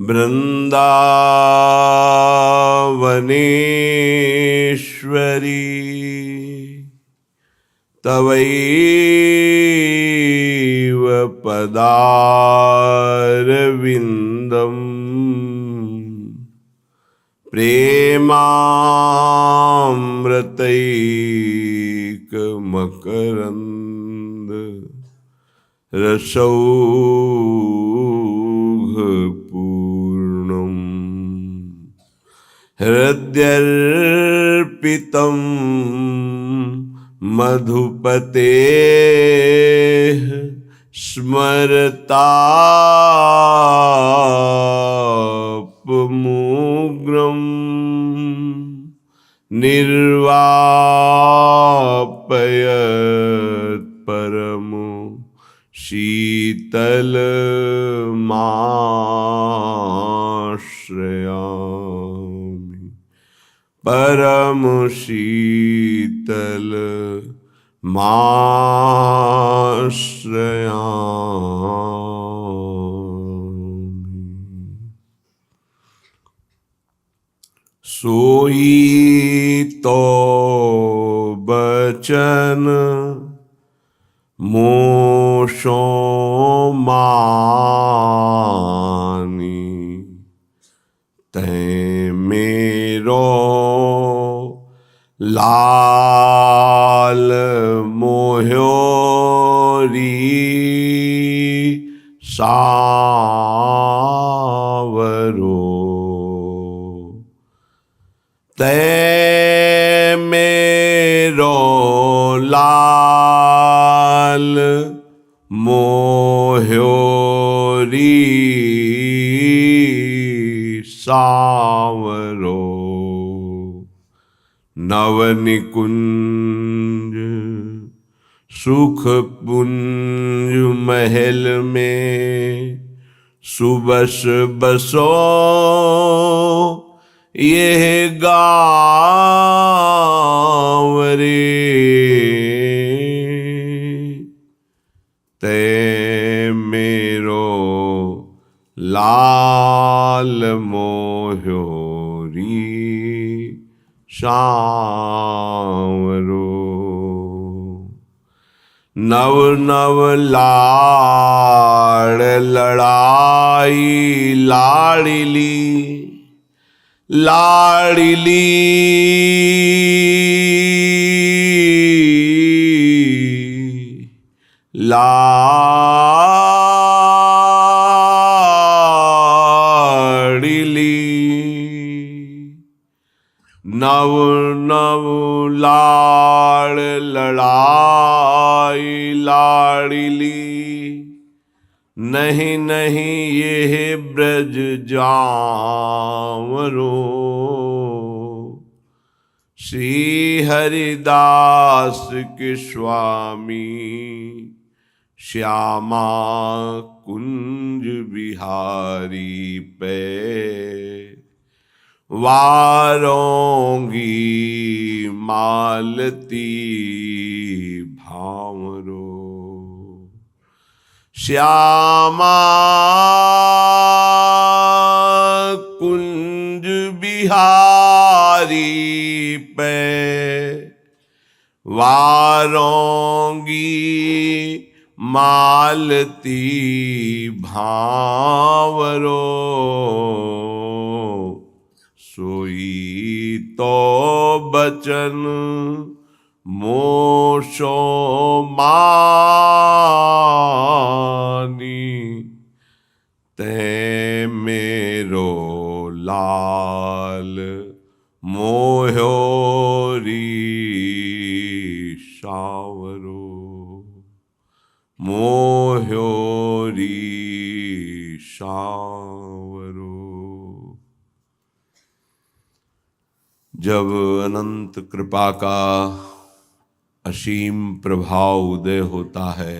वृन्दावनेश्वरी तवैव पदारविन्दम् प्रेमामृतैकमकरन्द रसौघपूर्णम् हृद्यर्पितं मधुपतेः स्मरतापमुग्रम् निर्वापयत् परमो शीतलमाश्रयामि परम शीतलमाश्रयामि। सोई तो बचन मोशों मानी तै मेरो लाल मोह्योरी सावरो तै मेरो लाल मोह्योरी सावरो नवनिकुंज सुख पुंज महल में सुबस बसो यह गाँव रे ते मेरो लाल मोह्योरी सांवरो नव नव लाड़ लड़ाई लाड़ली लाड़ली लाड़ली नव नव लाड़ लड़ाई लाड़ली नहीं नहीं ये ब्रज जावरो श्री हरिदास के स्वामी श्यामा कुंज बिहारी पे वारोंगी मालती भावरो श्यामा कुंज बिहारी पे वारोंगी मालती भावरो सोई तो बचन मोशो मानी ते मेरो लाल मोह्योरी सावरो मोह्योरी सावरो। जब अनंत कृपा का असीम प्रभाव उदय होता है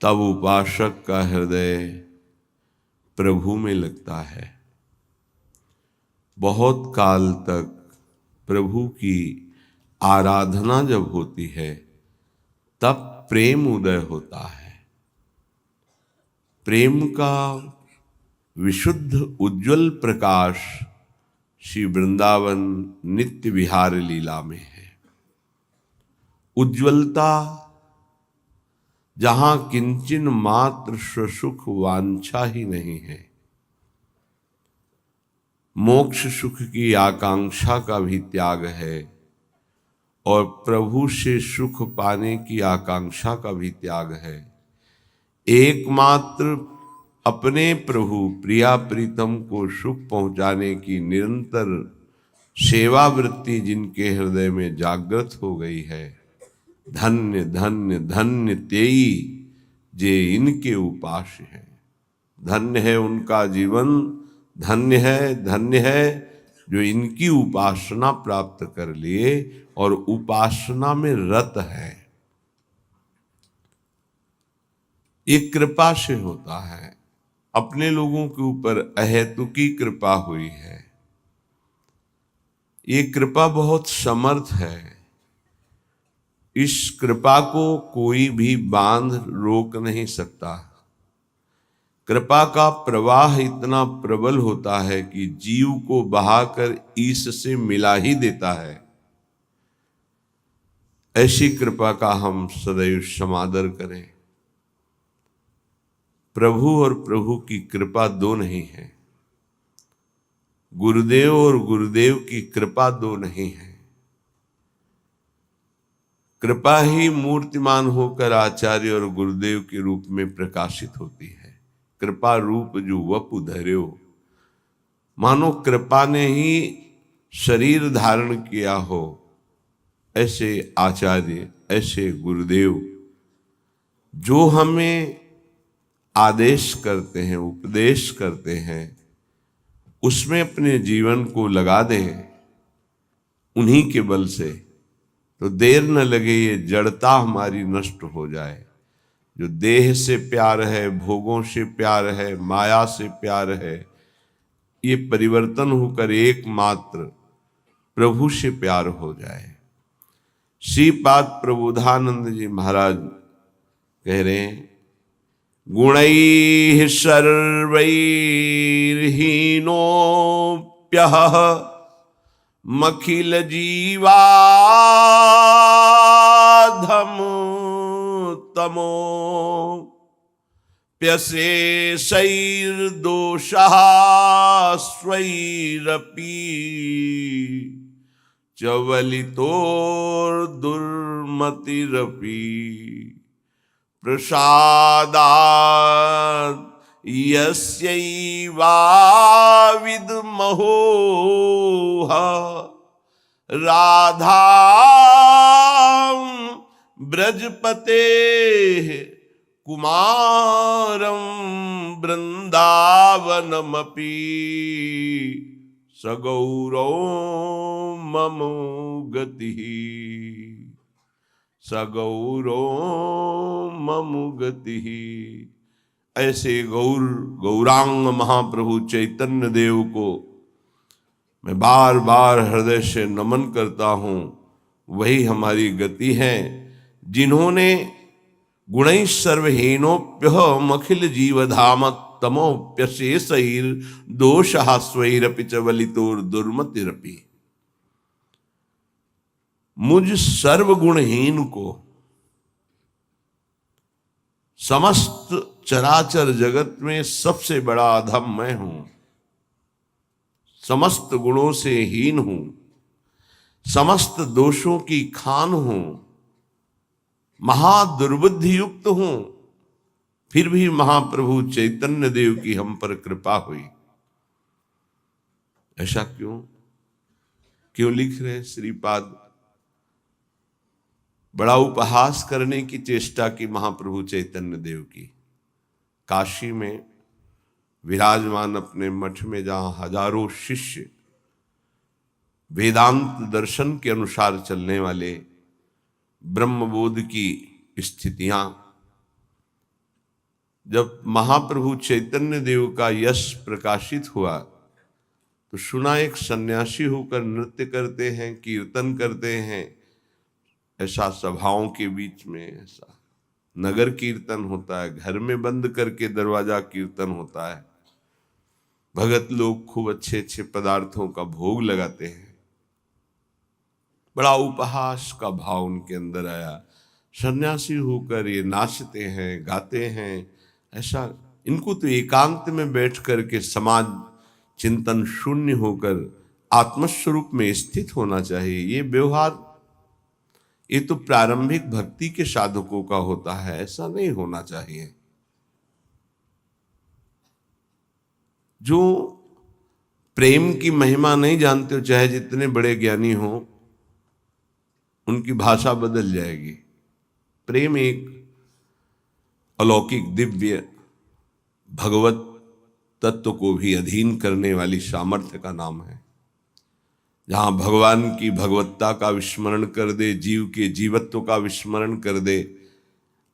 तब उपासक का हृदय प्रभु में लगता है। बहुत काल तक प्रभु की आराधना जब होती है तब प्रेम उदय होता है। प्रेम का विशुद्ध उज्ज्वल प्रकाश श्री वृंदावन नित्य विहार लीला में है। उज्ज्वलता जहां किंचन मात्र स्वसुख वांछा ही नहीं है, मोक्ष सुख की आकांक्षा का भी त्याग है और प्रभु से सुख पाने की आकांक्षा का भी त्याग है। एकमात्र अपने प्रभु प्रिया प्रीतम को सुख पहुंचाने की निरंतर सेवा वृत्ति जिनके हृदय में जागृत हो गई है, धन्य धन्य धन्य तेई जे इनके उपास्य है। धन्य है उनका जीवन, धन्य है जो इनकी उपासना प्राप्त कर लिए और उपासना में रत है। ये कृपा से होता है, अपने लोगों के ऊपर अहेतुकी कृपा हुई है। ये कृपा बहुत समर्थ है, इस कृपा को कोई भी बांध रोक नहीं सकता। कृपा का प्रवाह इतना प्रबल होता है कि जीव को बहाकर ईश से मिला ही देता है। ऐसी कृपा का हम सदैव समादर करें। प्रभु और प्रभु की कृपा दो नहीं है, गुरुदेव और गुरुदेव की कृपा दो नहीं है। कृपा ही मूर्तिमान होकर आचार्य और गुरुदेव के रूप में प्रकाशित होती है। कृपा रूप जो वपु धर्यो, मानो कृपा ने ही शरीर धारण किया हो। ऐसे आचार्य, ऐसे गुरुदेव जो हमें आदेश करते हैं, उपदेश करते हैं, उसमें अपने जीवन को लगा दें उन्हीं के बल से, तो देर न लगे ये जड़ता हमारी नष्ट हो जाए। जो देह से प्यार है, भोगों से प्यार है, माया से प्यार है, ये परिवर्तन होकर एकमात्र प्रभु से प्यार हो जाए। श्रीपाद प्रबोधानंद जी महाराज कह रहे हैं, गुणैः सर्वैर्हीनोऽप्यः मखिल जीवाधम तमो प्यशेषैर्दोषः स्वैरपि चवलितोर्दुर्मतिरपि प्रसादात् यस्यैवाविद्मोह राधां ब्रजपतेः कुमारं वृंदावनमपि सगौरव मम गतिः, सगौरव मम गतिः। ऐसे गौरांग महाप्रभु चैतन्य देव को मैं बार बार हृदय से नमन करता हूँ। वही हमारी गति है जिन्होंने गुणैः सर्वहीनोप्यः मखिल जीवधाम तमोप्यशेषैर् दोषः स्वैरपि च वलितोर्दुर्मतिरपि, मुझ सर्वगुणहीन को, समस्त चराचर जगत में सबसे बड़ा अधम मैं हूं, समस्त गुणों से हीन हूं, समस्त दोषों की खान हूं, महादुर्बुद्धि युक्त हूं, फिर भी महाप्रभु चैतन्य देव की हम पर कृपा हुई। ऐसा क्यों लिख रहे श्रीपाद? बड़ा उपहास करने की चेष्टा की महाप्रभु चैतन्य देव की। काशी में विराजमान अपने मठ में जहां हजारों शिष्य वेदांत दर्शन के अनुसार चलने वाले, ब्रह्मबोध की स्थितियां, जब महाप्रभु चैतन्य देव का यश प्रकाशित हुआ तो सुना एक सन्यासी होकर नृत्य करते हैं, कीर्तन करते हैं। ऐसा सभाओं के बीच में ऐसा नगर कीर्तन होता है, घर में बंद करके दरवाजा कीर्तन होता है। भगत लोग खूब अच्छे अच्छे पदार्थों का भोग लगाते हैं, बड़ा उपहास का भाव उनके अंदर आया। सन्यासी होकर ये नाचते हैं, गाते हैं, ऐसा इनको तो एकांत में बैठ करके समाज चिंतन शून्य होकर आत्मस्वरूप में स्थित होना चाहिए। ये व्यवहार ये तो प्रारंभिक भक्ति के साधकों का होता है, ऐसा नहीं होना चाहिए। जो प्रेम की महिमा नहीं जानते हो, चाहे जितने बड़े ज्ञानी हो, उनकी भाषा बदल जाएगी। प्रेम एक अलौकिक दिव्य भगवत तत्व को भी अधीन करने वाली सामर्थ्य का नाम है। जहां भगवान की भगवत्ता का विस्मरण कर दे, जीव के जीवत्व का विस्मरण कर दे।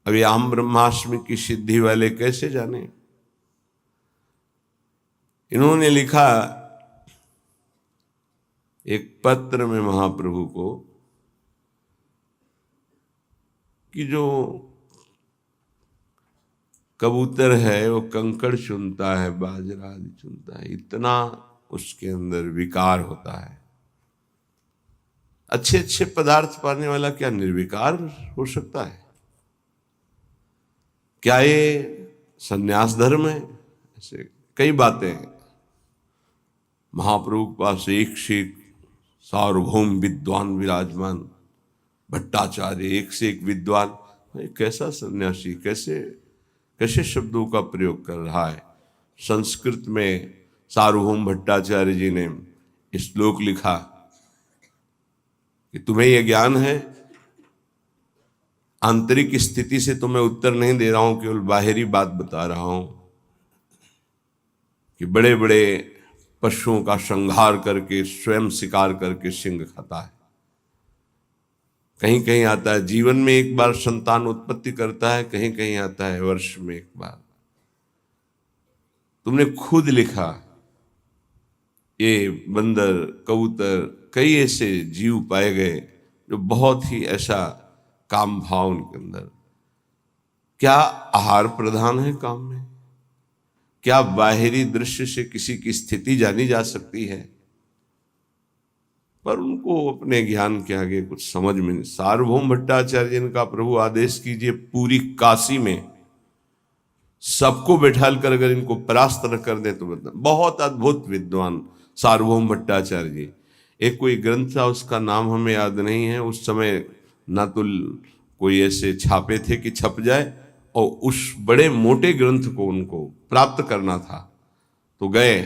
अभी अहम ब्रह्मास्मि की सिद्धि वाले कैसे जाने? इन्होंने लिखा एक पत्र में महाप्रभु को कि जो कबूतर है वो कंकड़ चुनता है, बाजरा आदि चुनता है, इतना उसके अंदर विकार होता है। अच्छे अच्छे पदार्थ पाने वाला क्या निर्विकार हो सकता है? क्या ये संन्यास धर्म है? ऐसे कई बातें हैं। महाप्रभु के पास एक से एक सार्वभौम विद्वान विराजमान, भट्टाचार्य एक से एक विद्वान। कैसा सन्यासी, कैसे कैसे शब्दों का प्रयोग कर रहा है। संस्कृत में सार्वभौम भट्टाचार्य जी ने श्लोक लिखा कि तुम्हें यह ज्ञान है, आंतरिक स्थिति से तो मैं उत्तर नहीं दे रहा हूं, केवल बाहरी बात बता रहा हूं कि बड़े बड़े पशुओं का संहार करके स्वयं शिकार करके सिंह खाता है। कहीं कहीं आता है जीवन में एक बार संतान उत्पत्ति करता है, कहीं कहीं आता है वर्ष में एक बार। तुमने खुद लिखा ये बंदर, कबूतर, कई ऐसे जीव पाए गए जो बहुत ही ऐसा काम भाव उनके अंदर। क्या आहार प्रधान है काम में? क्या बाहरी दृश्य से किसी की स्थिति जानी जा सकती है? पर उनको अपने ज्ञान के आगे कुछ समझ में नहीं। सार्वभौम भट्टाचार्य इनका प्रभु आदेश कीजिए पूरी काशी में सबको बैठाल कर अगर इनको परास्त न कर दे तो मतलब बहुत अद्भुत विद्वान सार्वभौम भट्टाचार्य जी। एक कोई ग्रंथ था, उसका नाम हमें याद नहीं है। उस समय ना तो कोई ऐसे छापे थे कि छप जाए, और उस बड़े मोटे ग्रंथ को उनको प्राप्त करना था। तो गए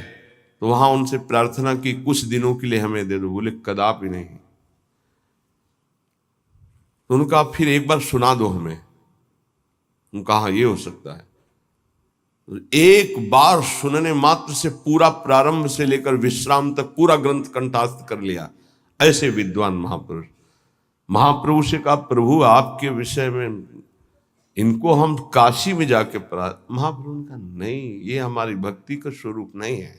तो वहां उनसे प्रार्थना की कुछ दिनों के लिए हमें दे दो। बोले कदापि नहीं। तो उनका फिर एक बार सुना दो हमें। उनका हाँ ये हो सकता है। एक बार सुनने मात्र से पूरा प्रारंभ से लेकर विश्राम तक पूरा ग्रंथ कंठास्थ कर लिया। ऐसे विद्वान महापुरुष। महाप्रभु से कहा प्रभु आपके विषय में इनको हम काशी में जाके महाप्रभु ने कहा नहीं, ये हमारी भक्ति का स्वरूप नहीं है।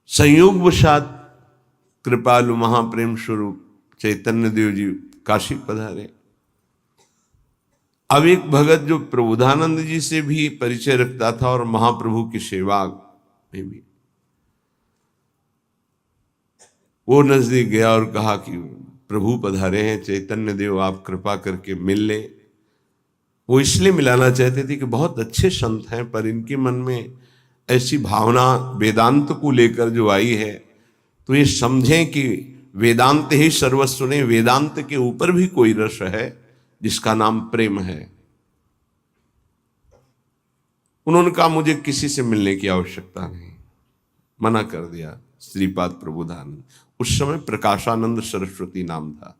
संयोगवशात कृपालु महाप्रेम स्वरूप चैतन्य देव जी काशी पधारे। अब एक भगत जो प्रबोधानंद जी से भी परिचय रखता था और महाप्रभु की सेवा में भी, वो नजदीक गया और कहा कि प्रभु पधारे हैं, चैतन्य देव आप कृपा करके मिल लें। वो इसलिए मिलाना चाहते थे कि बहुत अच्छे संत हैं, पर इनके मन में ऐसी भावना वेदांत को लेकर जो आई है, तो ये समझें कि वेदांत ही सर्वस्व नहीं, वेदांत के ऊपर भी कोई रस है जिसका नाम प्रेम है। उन्होंने कहा मुझे किसी से मिलने की आवश्यकता नहीं, मना कर दिया। श्रीपाद प्रबोधानंद, उस समय प्रकाशानंद सरस्वती नाम था।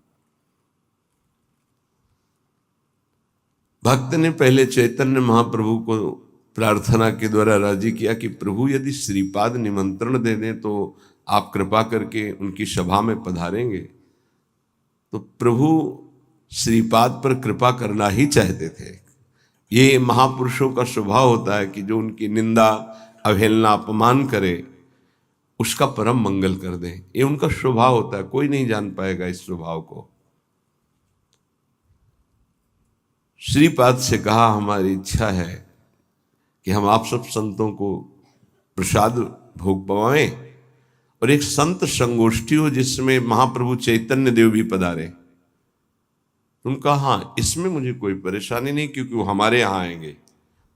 भक्त ने पहले चैतन्य महाप्रभु को प्रार्थना के द्वारा राजी किया कि प्रभु यदि श्रीपाद निमंत्रण दे दें तो आप कृपा करके उनकी सभा में पधारेंगे। तो प्रभु श्रीपाद पर कृपा करना ही चाहते थे। ये महापुरुषों का स्वभाव होता है कि जो उनकी निंदा, अवहेलना, अपमान करे उसका परम मंगल कर दें। ये उनका स्वभाव होता है, कोई नहीं जान पाएगा इस स्वभाव को। श्रीपाद से कहा हमारी इच्छा है कि हम आप सब संतों को प्रसाद भोग पवाएं और एक संत संगोष्ठी हो जिसमें महाप्रभु चैतन्य देव भी पधारे। उनका हाँ, इसमें मुझे कोई परेशानी नहीं, क्योंकि वो हमारे यहाँ आएंगे।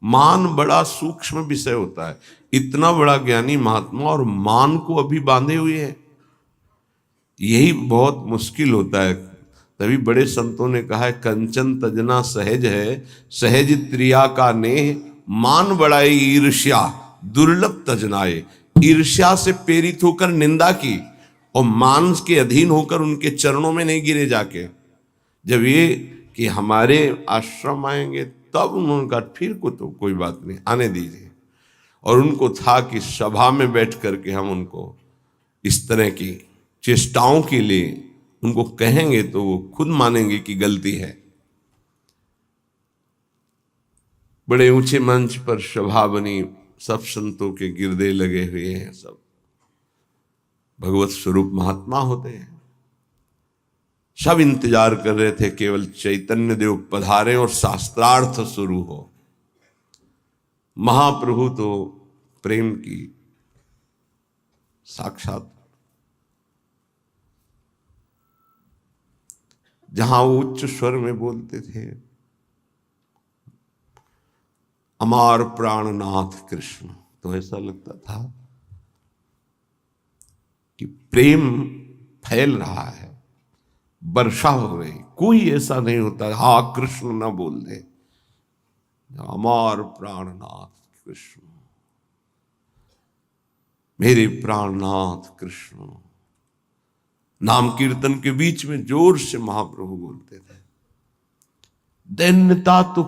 मान बड़ा सूक्ष्म विषय होता है। इतना बड़ा ज्ञानी महात्मा और मान को अभी बांधे हुए है, यही बहुत मुश्किल होता है। तभी बड़े संतों ने कहा है, कंचन तजना सहज है, सहज त्रिया का नेह, मान बढ़ाई ईर्ष्या दुर्लभ तजनाए। ईर्ष्या से प्रेरित होकर निंदा की और मान के अधीन होकर उनके चरणों में नहीं गिरे जाके। जब ये कि हमारे आश्रम आएंगे तब उन्होंने कहा फिर को तो कोई बात नहीं, आने दीजिए। और उनको था कि सभा में बैठ करके हम उनको इस तरह की चेष्टाओं के लिए उनको कहेंगे तो वो खुद मानेंगे कि गलती है। बड़े ऊंचे मंच पर सभा बनी, सब संतों के गिरदे लगे हुए हैं, सब भगवत स्वरूप महात्मा होते हैं। सब इंतजार कर रहे थे केवल चैतन्य देव पधारे और शास्त्रार्थ शुरू हो। महाप्रभु तो प्रेम की साक्षात, जहां वो उच्च स्वर में बोलते थे, अमार प्राणनाथ कृष्ण, तो ऐसा लगता था कि प्रेम फैल रहा है, वर्षा हो रही। कोई ऐसा नहीं होता हा कृष्ण ना बोल दे। अमार प्राणनाथ कृष्ण, मेरे प्राणनाथ कृष्ण, नाम कीर्तन के बीच में जोर से महाप्रभु बोलते थे। दैन्यता तो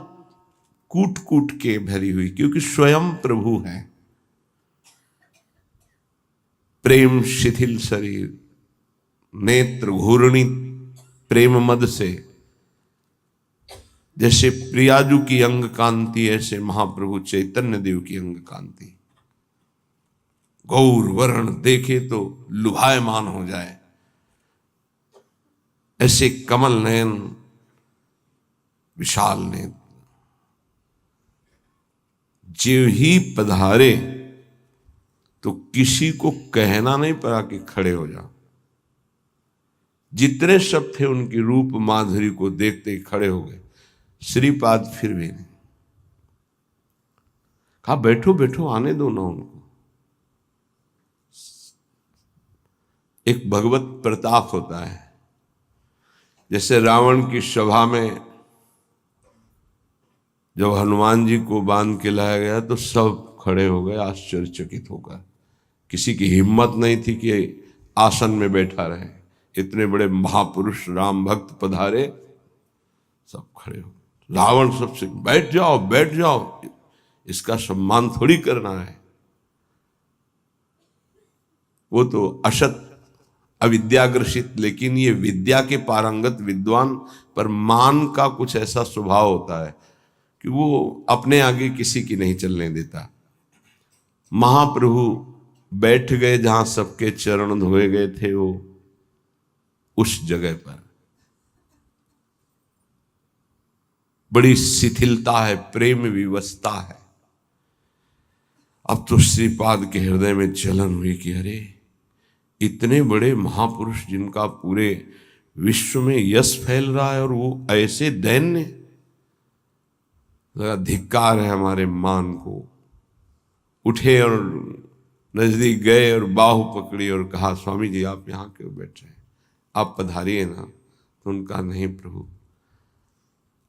कूट कूट के भरी हुई, क्योंकि स्वयं प्रभु है। प्रेम शिथिल शरीर, नेत्र घूर्णी प्रेम मद से, जैसे प्रियाजू की अंग कांति, ऐसे महाप्रभु चैतन्य देव की अंग कांति। गौर वर्ण देखे तो लुभायमान हो जाए, ऐसे कमल नयन, विशाल नेत्र। जो ही पधारे तो किसी को कहना नहीं पड़ा कि खड़े हो जाओ। जितने सब थे उनकी रूप माधुरी को देखते ही खड़े हो गए। श्रीपाद फिर भी नहीं कहा बैठो बैठो, आने दो ना उनको। एक भगवत प्रताप होता है, जैसे रावण की सभा में जब हनुमान जी को बांध के लाया गया तो सब खड़े हो गए आश्चर्यचकित होकर। किसी की हिम्मत नहीं थी कि आसन में बैठा रहे। इतने बड़े महापुरुष राम भक्त पधारे, सब खड़े हो। रावण सबसे बैठ जाओ बैठ जाओ, इसका सम्मान थोड़ी करना है। वो तो असत अविद्याग्रसित, लेकिन ये विद्या के पारंगत विद्वान पर मान का कुछ ऐसा स्वभाव होता है कि वो अपने आगे किसी की नहीं चलने देता। महाप्रभु बैठ गए जहां सबके चरण धोए गए थे, वो उस जगह पर बड़ी शिथिलता है, प्रेम विवशता है। अब तो श्रीपाद के हृदय में जलन हुई कि अरे इतने बड़े महापुरुष जिनका पूरे विश्व में यश फैल रहा है और वो ऐसे दैन्य। धिक्कार है हमारे मान को। उठे और नजदीक गए और बाहु पकड़ी और कहा स्वामी जी आप यहाँ क्यों बैठ रहे हैं, आप पधारिए ना। तो उनका नहीं प्रभु,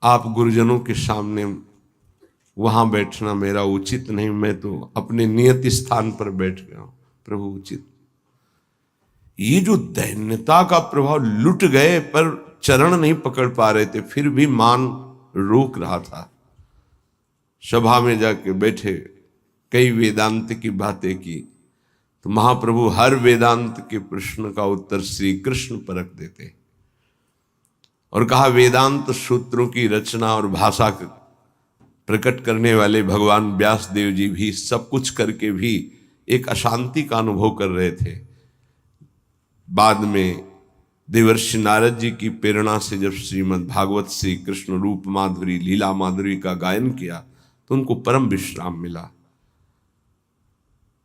आप गुरुजनों के सामने वहां बैठना मेरा उचित नहीं, मैं तो अपने नियत स्थान पर बैठ गया हूं प्रभु, उचित। ये जो दैन्यता का प्रभाव, लुट गए पर चरण नहीं पकड़ पा रहे थे, फिर भी मान रोक रहा था। सभा में जाके बैठे, कई वेदांत की बातें की, तो महाप्रभु हर वेदांत के प्रश्न का उत्तर श्री कृष्ण परख देते और कहा वेदांत सूत्रों की रचना और भाषा प्रकट करने वाले भगवान व्यास देव जी भी सब कुछ करके भी एक अशांति का अनुभव कर रहे थे। बाद में देवर्षि नारद जी की प्रेरणा से जब श्रीमद् भागवत श्री कृष्ण रूप माधुरी लीला माधुरी का गायन किया तो उनको परम विश्राम मिला।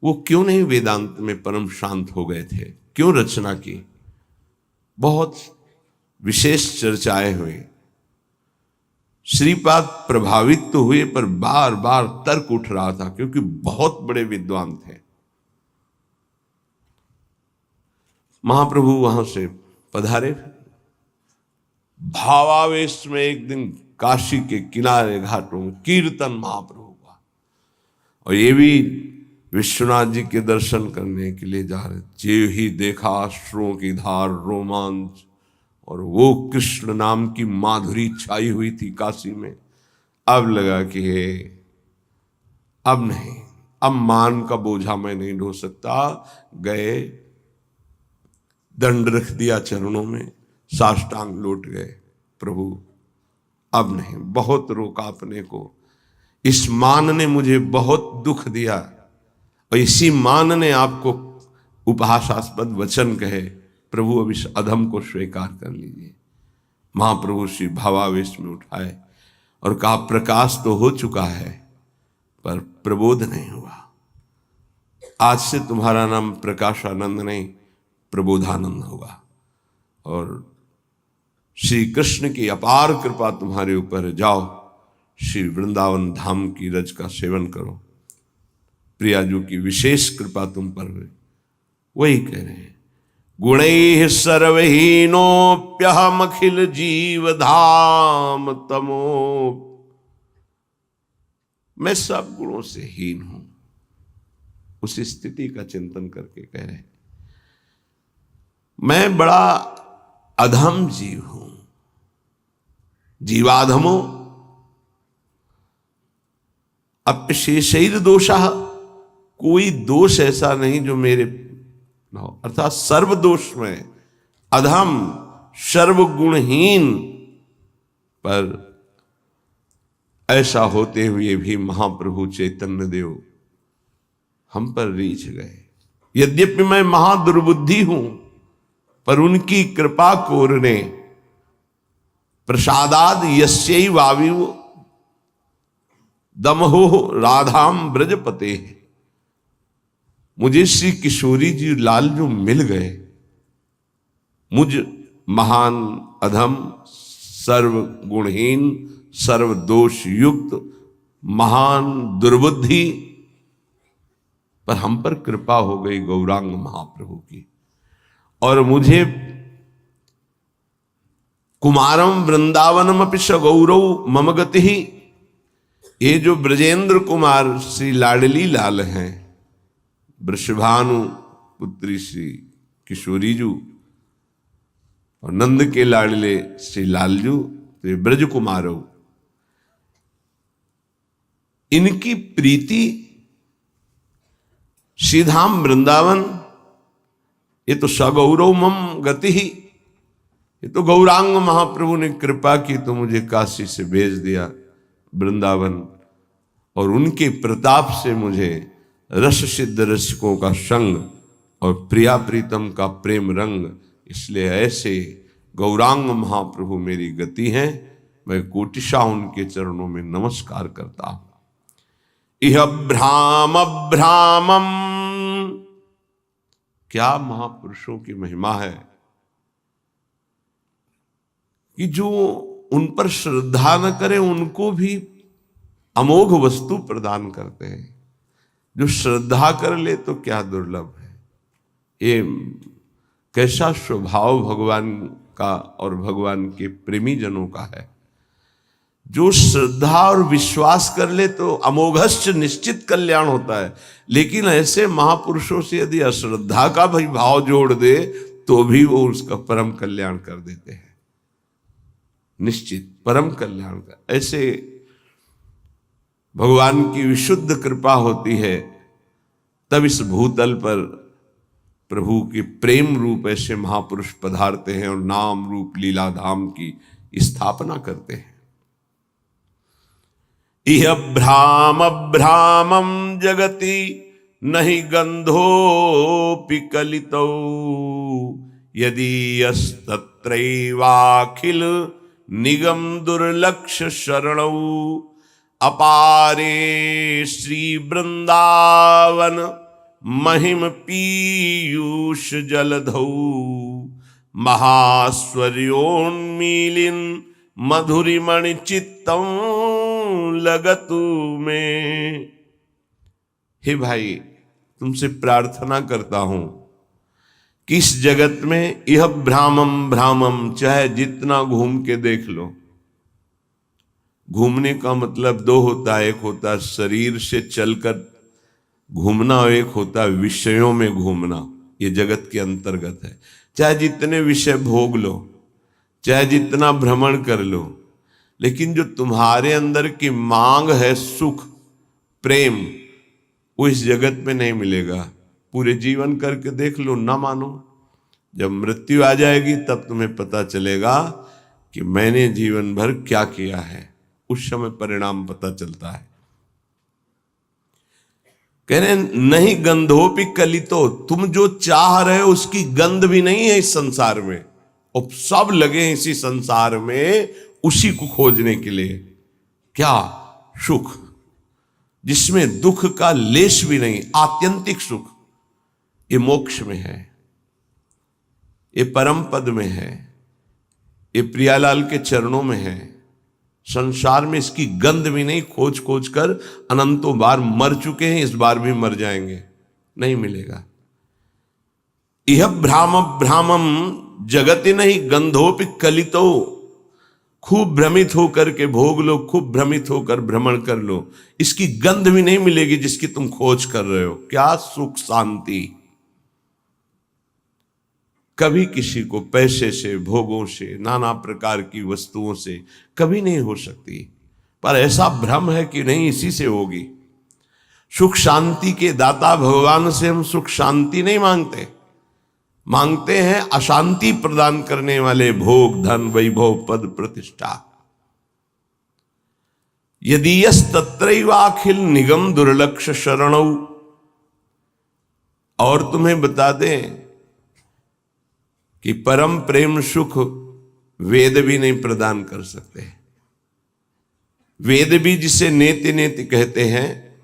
वो क्यों नहीं वेदांत में परम शांत हो गए थे, क्यों रचना की? बहुत विशेष चर्चाएं हुई। श्रीपाद प्रभावित तो हुए, पर बार बार तर्क उठ रहा था, क्योंकि बहुत बड़े विद्वान थे। महाप्रभु वहां से पधारे, भावावेश में एक दिन काशी के किनारे घाटों में कीर्तन महाप्रभु का, और ये भी विश्वनाथ जी के दर्शन करने के लिए जा रहे। जे ही देखा अश्रुओं की धार, रोमांच, और वो कृष्ण नाम की माधुरी छाई हुई थी काशी में। अब लगा कि अब नहीं, अब मान का बोझा मैं नहीं ढो सकता। गए, दंड रख दिया चरणों में, साष्टांग लौट गए। प्रभु अब नहीं, बहुत रोका अपने को। इस मान ने मुझे बहुत दुख दिया, और इसी मान ने आपको उपहासास्पद वचन कहे। प्रभु अब इस अधम को स्वीकार कर लीजिए। महाप्रभु श्री भावावेश में उठाए और कहा, प्रकाश तो हो चुका है, पर प्रबोध नहीं हुआ। आज से तुम्हारा नाम प्रकाशानंद नहीं, प्रबोधानंद होगा। और श्री कृष्ण की अपार कृपा तुम्हारे ऊपर, जाओ श्री वृंदावन धाम की रज का सेवन करो। प्रियाजू की विशेष कृपा तुम पर हुई। वही कह रहे हैं, गुणैः सर्वहीनोऽप्यहमखिल जीव धाम तमो। मैं सब गुणों से हीन हूं। उस स्थिति का चिंतन करके कह रहे हैं, मैं बड़ा अधम जीव हूं। जीवाधमो अप्यशेषैर दोषः, कोई दोष ऐसा नहीं जो मेरे न हो, अर्थात सर्व दोष में अधम, सर्वगुणहीन। पर ऐसा होते हुए भी महाप्रभु चैतन्य देव हम पर रीझ गए। यद्यपि मैं महादुर्बुद्धि हूं, पर उनकी कृपा कोरने प्रसादाद यस्यैवाविव दमहो राधाम ब्रजपते। मुझे श्री किशोरी जी लाल जो मिल गए, मुझ महान अधम, सर्वगुणहीन, सर्वदोष युक्त, महान दुर्बुद्धि पर हम पर कृपा हो गई गौरांग महाप्रभु की। और मुझे कुमारम वृंदावनम अपि सगौरव मम गति, ये जो ब्रजेंद्र कुमार श्री लाडली लाल हैं, वृषभानु पुत्री श्री किशोरी जू और नंद के लाडले श्री लालजू, तो ये ब्रज कुमारो, इनकी प्रीति श्रीधाम वृंदावन, ये तो सगौरव मम गति ही, ये तो गौरांग महाप्रभु ने कृपा की तो मुझे काशी से भेज दिया वृंदावन, और उनके प्रताप से मुझे रस सिद्ध रसिकों का संग और प्रिया प्रीतम का प्रेम रंग, इसलिए ऐसे गौरांग महाप्रभु मेरी गति हैं। मैं कोटिशा उनके चरणों में नमस्कार करता हूं। इह भ्राम भ्रामम, क्या महापुरुषों की महिमा है कि जो उन पर श्रद्धा न करे उनको भी अमोघ वस्तु प्रदान करते हैं। जो श्रद्धा कर ले तो क्या दुर्लभ है। ये कैसा स्वभाव भगवान का और भगवान के प्रेमी जनों का है। जो श्रद्धा और विश्वास कर ले तो अमोघश्च निश्चित कल्याण होता है, लेकिन ऐसे महापुरुषों से यदि अश्रद्धा का भी भाव जोड़ दे तो भी वो उसका परम कल्याण कर देते हैं, निश्चित परम कल्याण का। ऐसे भगवान की विशुद्ध कृपा होती है, तब इस भूतल पर प्रभु के प्रेम रूप ऐसे महापुरुष पधारते हैं और नाम रूप लीला धाम की स्थापना करते हैं। इह भ्राम भ्रामम जगति नहि गंधोपि कलितौ, यदि यस्तत्रैवाखिल निगम दुर्लक्ष्य शरणौ, अपारे श्री वृंदावन महिम पीयूष जलधौ महास्वर्योन्मीलिन मधुरिमणि चित्तम लगतु में। हे भाई, तुमसे प्रार्थना करता हूं कि इस जगत में यह भ्रामम भ्रामम, चाहे जितना घूम के देख लो। घूमने का मतलब दो होता है, एक होता है शरीर से चलकर घूमना और एक होता है विषयों में घूमना। ये जगत के अंतर्गत है। चाहे जितने विषय भोग लो, चाहे जितना भ्रमण कर लो, लेकिन जो तुम्हारे अंदर की मांग है सुख प्रेम, वो इस जगत में नहीं मिलेगा। पूरे जीवन करके देख लो, ना मानो। जब मृत्यु आ जाएगी तब तुम्हें पता चलेगा कि मैंने जीवन भर क्या किया है। उस समय परिणाम पता चलता है। कह रहे नहीं गंधोपि कलितो, तुम जो चाह रहे हो उसकी गंध भी नहीं है इस संसार में। और सब लगे हैं इसी संसार में उसी को खोजने के लिए। क्या? सुख, जिसमें दुख का लेश भी नहीं, आत्यंतिक सुख। ये मोक्ष में है, ये परम पद में है, ये प्रियालाल के चरणों में है। संसार में इसकी गंध भी नहीं, खोज खोज कर अनंतों बार मर चुके हैं, इस बार भी मर जाएंगे, नहीं मिलेगा। यह भ्राम भ्रामम जगति नहीं गंधोपि कलितो, खूब भ्रमित होकर के भोग लो, खूब भ्रमित होकर भ्रमण कर लो, इसकी गंध भी नहीं मिलेगी जिसकी तुम खोज कर रहे हो। क्या? सुख शांति। कभी किसी को पैसे से, भोगों से, नाना प्रकार की वस्तुओं से कभी नहीं हो सकती, पर ऐसा भ्रम है कि नहीं, इसी से होगी। सुख शांति के दाता भगवान से हम सुख शांति नहीं मांगते, मांगते हैं अशांति प्रदान करने वाले भोग, धन, वैभव, पद, प्रतिष्ठा। यदि यस तत्रैवाखिल निगम दुर्लक्ष शरणौ। और तुम्हें बता दें कि परम प्रेम सुख वेद भी नहीं प्रदान कर सकते। वेद भी जिसे नेति नेति कहते हैं,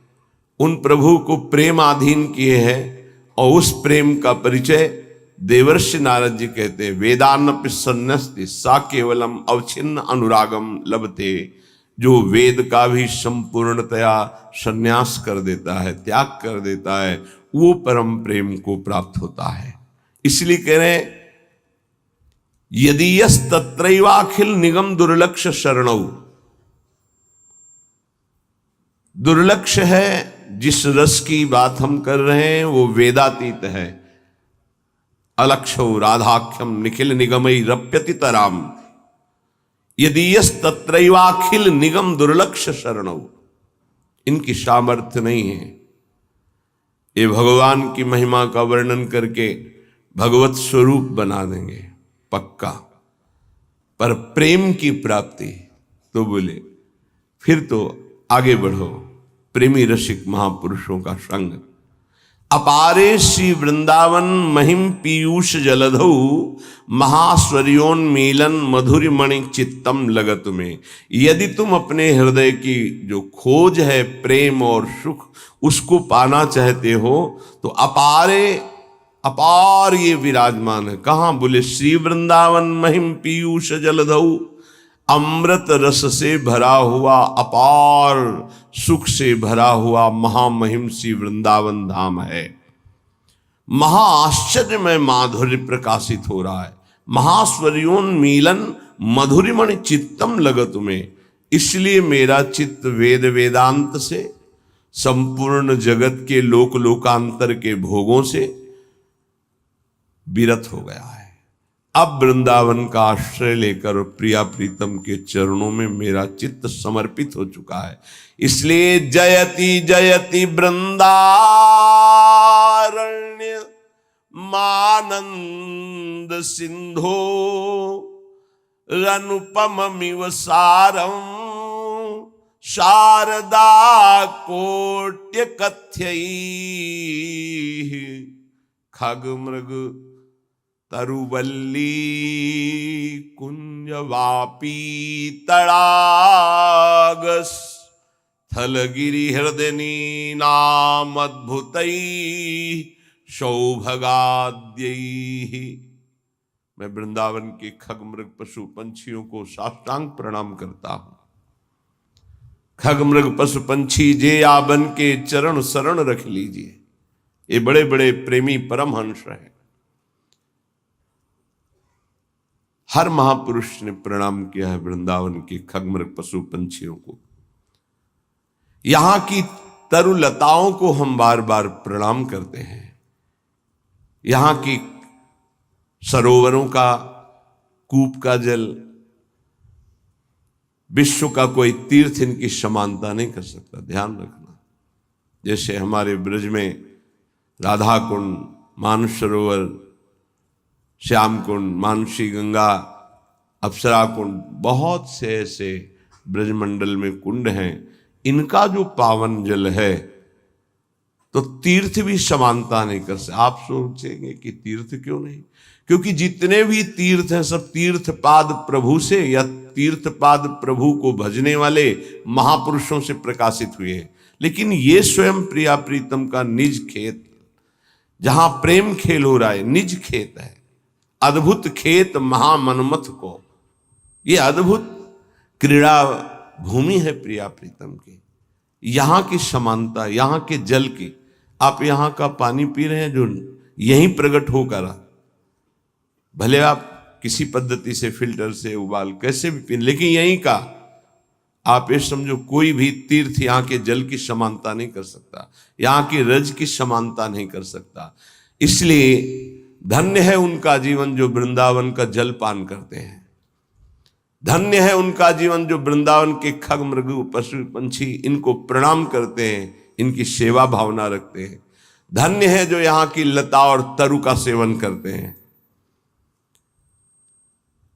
उन प्रभु को प्रेमाधीन किए हैं, और उस प्रेम का परिचय देवर्षि नारद जी कहते हैं, वेदान्नपि सन्न्यस्ति सा केवलम अवच्छिन्न अनुरागम लभते। जो वेद का भी संपूर्णतया संन्यास कर देता है, त्याग कर देता है, वो परम प्रेम को प्राप्त होता है। इसलिए कह रहे हैं यदि यस तत्रैवाखिल निगम दुर्लक्ष शरणौ। दुर्लक्ष है, जिस रस की बात हम कर रहे हैं वो वेदातीत है। अलक्षौ राधाख्यम निखिल निगमई रप्यति तराम। यदि यस तत्रैवाखिल निगम दुर्लक्ष शरणौ। इनकी सामर्थ्य नहीं है। ये भगवान की महिमा का वर्णन करके भगवत स्वरूप बना देंगे पक्का, पर प्रेम की प्राप्ति तो बोले फिर तो आगे बढ़ो, प्रेमी रसिक महापुरुषों का संग। अपारे श्री वृंदावन महिम पीयूष जलधौ महास्वर्योन्मीलन मधुरिमणि चित्तम लगत में। यदि तुम अपने हृदय की जो खोज है प्रेम और सुख, उसको पाना चाहते हो तो अपारे अपार ये विराजमान है। कहां? बोले श्री वृंदावन महिम पीयूष जलधौ, अमृत रस से भरा हुआ, अपार सुख से भरा हुआ महामहिम श्री वृंदावन धाम है। महा आश्चर्यमय माधुर्य प्रकाशित हो रहा है। महास्वर्योन्मीलन मधुरिमणि चित्तम लगत में। इसलिए मेरा चित्त वेद वेदांत से, संपूर्ण जगत के लोक लोकांतर के भोगों से विरत हो गया है। अब वृंदावन का आश्रय लेकर प्रिया प्रीतम के चरणों में मेरा चित्त समर्पित हो चुका है। इसलिए जयति जयति वृंदारण्य मानंद सिंधो रनुपमिव सारम शारदा कोट्य कथ्यई खग मृग तरुवल्ली कुंजवापी तड़ागस स्थलगिरि हृदयनी नाम अद्भुतै सौभगाद्यै। मैं वृंदावन के खग मृग पशु पंछियों को साष्टांग प्रणाम करता हूं। खग मृग पशु पंछी जे आबन के चरण शरण रख लीजिए। ये बड़े बड़े प्रेमी परमहंस हैं। हर महापुरुष ने प्रणाम किया है वृंदावन के खग मृग पशु पंछियों को। यहां की तरुलताओं को हम बार बार प्रणाम करते हैं। यहां की सरोवरों का, कूप का जल, विश्व का कोई तीर्थ इनकी समानता नहीं कर सकता। ध्यान रखना, जैसे हमारे ब्रज में राधा कुंड, मानस सरोवर, श्याम कुंड, मानसी गंगा, अप्सरा कुंड, बहुत से ऐसे ब्रजमंडल में कुंड हैं। इनका जो पावन जल है तो तीर्थ भी समानता नहीं कर सकते। आप सोचेंगे कि तीर्थ क्यों नहीं, क्योंकि जितने भी तीर्थ हैं सब तीर्थपाद प्रभु से या तीर्थपाद प्रभु को भजने वाले महापुरुषों से प्रकाशित हुए हैं। लेकिन ये स्वयं प्रिया प्रीतम का निज खेत, जहां प्रेम खेल हो रहा है, निज खेत है। अद्भुत खेत महामन्मथ को, ये अद्भुत क्रीड़ा भूमि है प्रिया प्रीतम की। यहां की समानता, यहां के जल की, आप यहां का पानी पी रहे हैं जो यहीं प्रकट होकर, भले आप किसी पद्धति से फिल्टर से उबाल कैसे भी पी, लेकिन यहीं का आप ये समझो कोई भी तीर्थ यहां के जल की समानता नहीं कर सकता, यहां की रज की समानता नहीं कर सकता। इसलिए धन्य है उनका जीवन जो वृंदावन का जल पान करते हैं। धन्य है उनका जीवन जो वृंदावन के खग मृग पशु पंछी इनको प्रणाम करते हैं, इनकी सेवा भावना रखते हैं। धन्य है जो यहां की लता और तरु का सेवन करते हैं।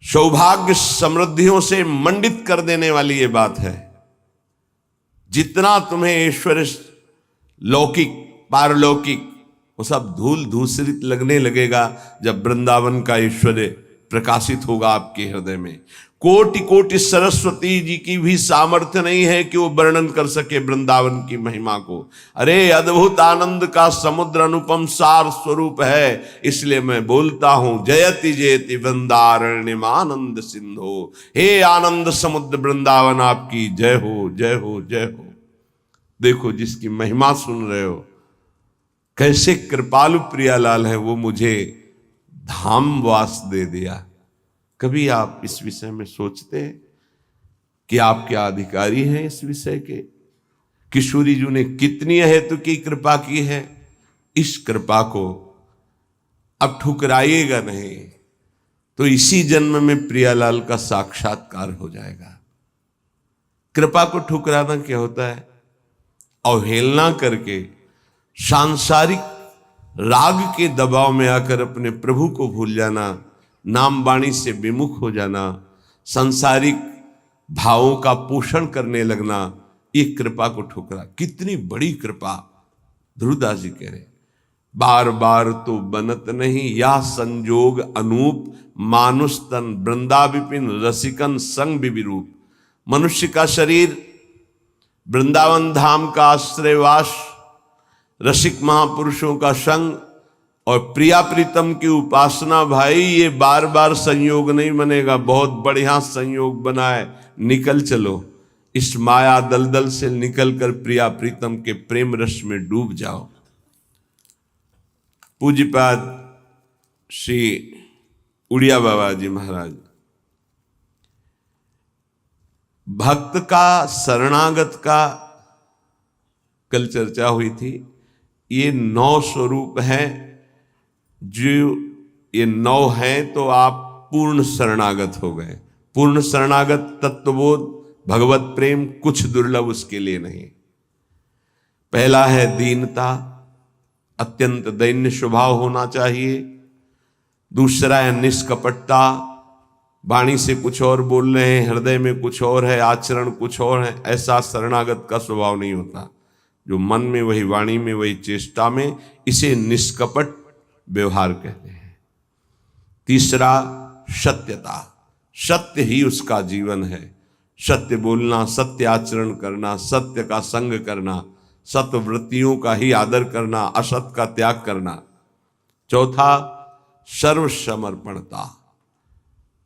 सौभाग्य समृद्धियों से मंडित कर देने वाली ये बात है। जितना तुम्हें ऐश्वर्य लौकिक पारलौकिक वो सब धूल धूसरित लगने लगेगा जब वृंदावन का ऐश्वर्य प्रकाशित होगा आपके हृदय में। कोटि कोटि सरस्वती जी की भी सामर्थ्य नहीं है कि वो वर्णन कर सके वृंदावन की महिमा को। अरे अद्भुत आनंद का समुद्र अनुपम सार स्वरूप है। इसलिए मैं बोलता हूं जयति जयति वृंदारण्यम आनंद सिंधो। हे आनंद समुद्र वृंदावन आपकी जय हो, जय हो, जय हो। देखो जिसकी महिमा सुन रहे हो, कैसे कृपालु प्रियालाल है, वो मुझे धाम वास दे दिया। कभी आप इस विषय में सोचते हैं कि आप क्या अधिकारी हैं इस विषय के? किशोरी जी ने कितनी हेतु की कृपा की है। इस कृपा को अब ठुकराइएगा नहीं तो इसी जन्म में प्रियालाल का साक्षात्कार हो जाएगा। कृपा को ठुकराना क्या होता है? अवहेलना करके सांसारिक राग के दबाव में आकर अपने प्रभु को भूल जाना, नाम वाणी से विमुख हो जाना, सांसारिक भावों का पोषण करने लगना, ये कृपा को ठुकरा। कितनी बड़ी कृपा! ध्रुवदास जी कह रहे, बार बार तो बनत नहीं या संजोग अनूप, मानुष तन वृंदा विपिन रसिकन संग विरूप। मनुष्य का शरीर वृंदावन धाम का आश्रयवास, रसिक महापुरुषों का संग और प्रिया प्रीतम की उपासना, भाई ये बार बार संयोग नहीं बनेगा। बहुत बढ़िया संयोग बना है, निकल चलो इस माया दलदल से निकलकर प्रिया प्रीतम के प्रेम रस में डूब जाओ। पूज्यपाद श्री उड़िया बाबा जी महाराज, भक्त का शरणागत का कल चर्चा हुई थी। ये 9 स्वरूप हैं। जो ये 9 हैं तो आप पूर्ण शरणागत हो गए। पूर्ण शरणागत तत्वबोध भगवत प्रेम कुछ दुर्लभ उसके लिए नहीं। पहला है दीनता, अत्यंत दैन्य स्वभाव होना चाहिए। दूसरा है निष्कपटता, वाणी से कुछ और बोल रहे हैं, हृदय में कुछ और है, आचरण कुछ और है। ऐसा शरणागत का स्वभाव नहीं होता। जो मन में वही, वाणी में वही, चेष्टा में, इसे निष्कपट व्यवहार कहते हैं। तीसरा सत्यता, सत्य ही उसका जीवन है। सत्य बोलना, सत्य आचरण करना, सत्य का संग करना, सत्वृत्तियों का ही आदर करना, असत का त्याग करना। चौथा, सर्वसमर्पणता।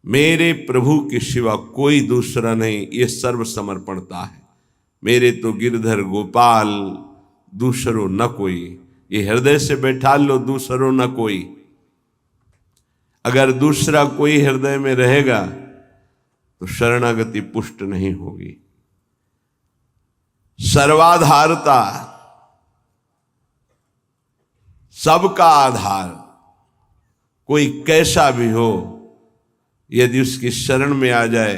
मेरे प्रभु के सिवा कोई दूसरा नहीं, ये सर्वसमर्पणता है। मेरे तो गिरधर गोपाल, दूसरो न कोई। ये हृदय से बैठा लो, दूसरो न कोई। अगर दूसरा कोई हृदय में रहेगा तो शरणागति पुष्ट नहीं होगी। सर्वाधारता, सबका आधार। कोई कैसा भी हो, यदि उसकी शरण में आ जाए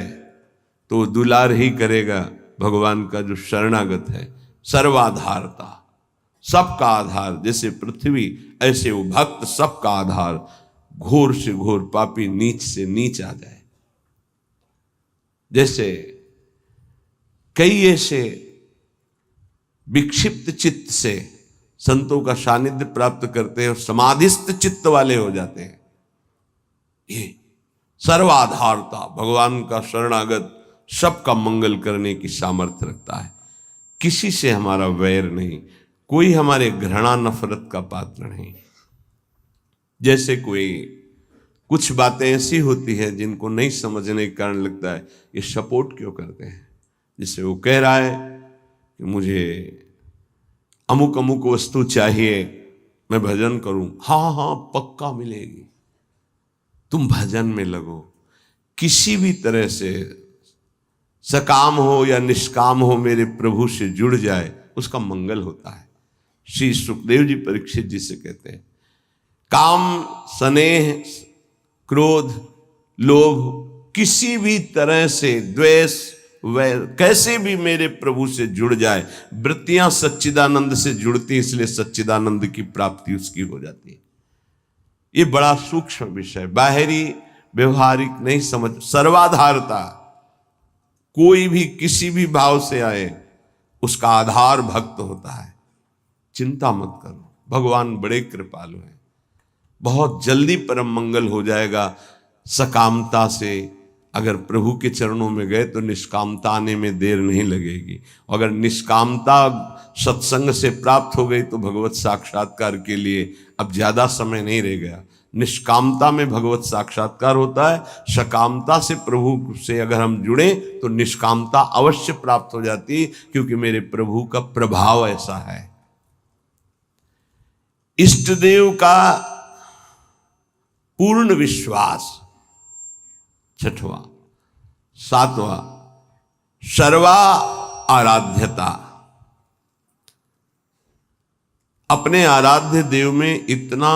तो दुलार ही करेगा। भगवान का जो शरणागत है, सर्वाधारता, सबका आधार। जैसे पृथ्वी ऐसे वो भक्त सबका आधार। घोर से घोर पापी नीच से नीच आ जाए। जैसे कई ऐसे विक्षिप्त चित्त से संतों का सानिध्य प्राप्त करते हैं और समाधिस्थ चित्त वाले हो जाते हैं। ये सर्वाधारता, भगवान का शरणागत सबका मंगल करने की सामर्थ्य रखता है। किसी से हमारा वैर नहीं, कोई हमारे घृणा नफरत का पात्र नहीं। जैसे कोई कुछ बातें ऐसी होती हैं जिनको नहीं समझने के कारण लगता है ये सपोर्ट क्यों करते हैं। जैसे वो कह रहा है कि मुझे अमुक अमुक वस्तु चाहिए, मैं भजन करूं। हाँ हाँ पक्का मिलेगी, तुम भजन में लगो। किसी भी तरह से सकाम हो या निष्काम हो, मेरे प्रभु से जुड़ जाए, उसका मंगल होता है। श्री सुखदेव जी परीक्षित जी से कहते हैं, काम, स्नेह, क्रोध, लोभ, किसी भी तरह से द्वेष, वैर, कैसे भी मेरे प्रभु से जुड़ जाए। वृत्तियां सच्चिदानंद से जुड़ती, इसलिए सच्चिदानंद की प्राप्ति उसकी हो जाती है। ये बड़ा सूक्ष्म विषय, बाहरी व्यवहारिक नहीं समझ। सर्वाधारता, कोई भी किसी भी भाव से आए, उसका आधार भक्त होता है। चिंता मत करो, भगवान बड़े कृपालु हैं। बहुत जल्दी परम मंगल हो जाएगा। सकामता से अगर प्रभु के चरणों में गए तो निष्कामता आने में देर नहीं लगेगी। अगर निष्कामता सत्संग से प्राप्त हो गई तो भगवत साक्षात्कार के लिए अब ज्यादा समय नहीं रह गया। निष्कामता में भगवत साक्षात्कार होता है। सकामता से प्रभु से अगर हम जुड़े तो निष्कामता अवश्य प्राप्त हो जाती है, क्योंकि मेरे प्रभु का प्रभाव ऐसा है। इष्ट देव का पूर्ण विश्वास। छठवां, सातवां, सर्वा आराध्यता। अपने आराध्य देव में इतना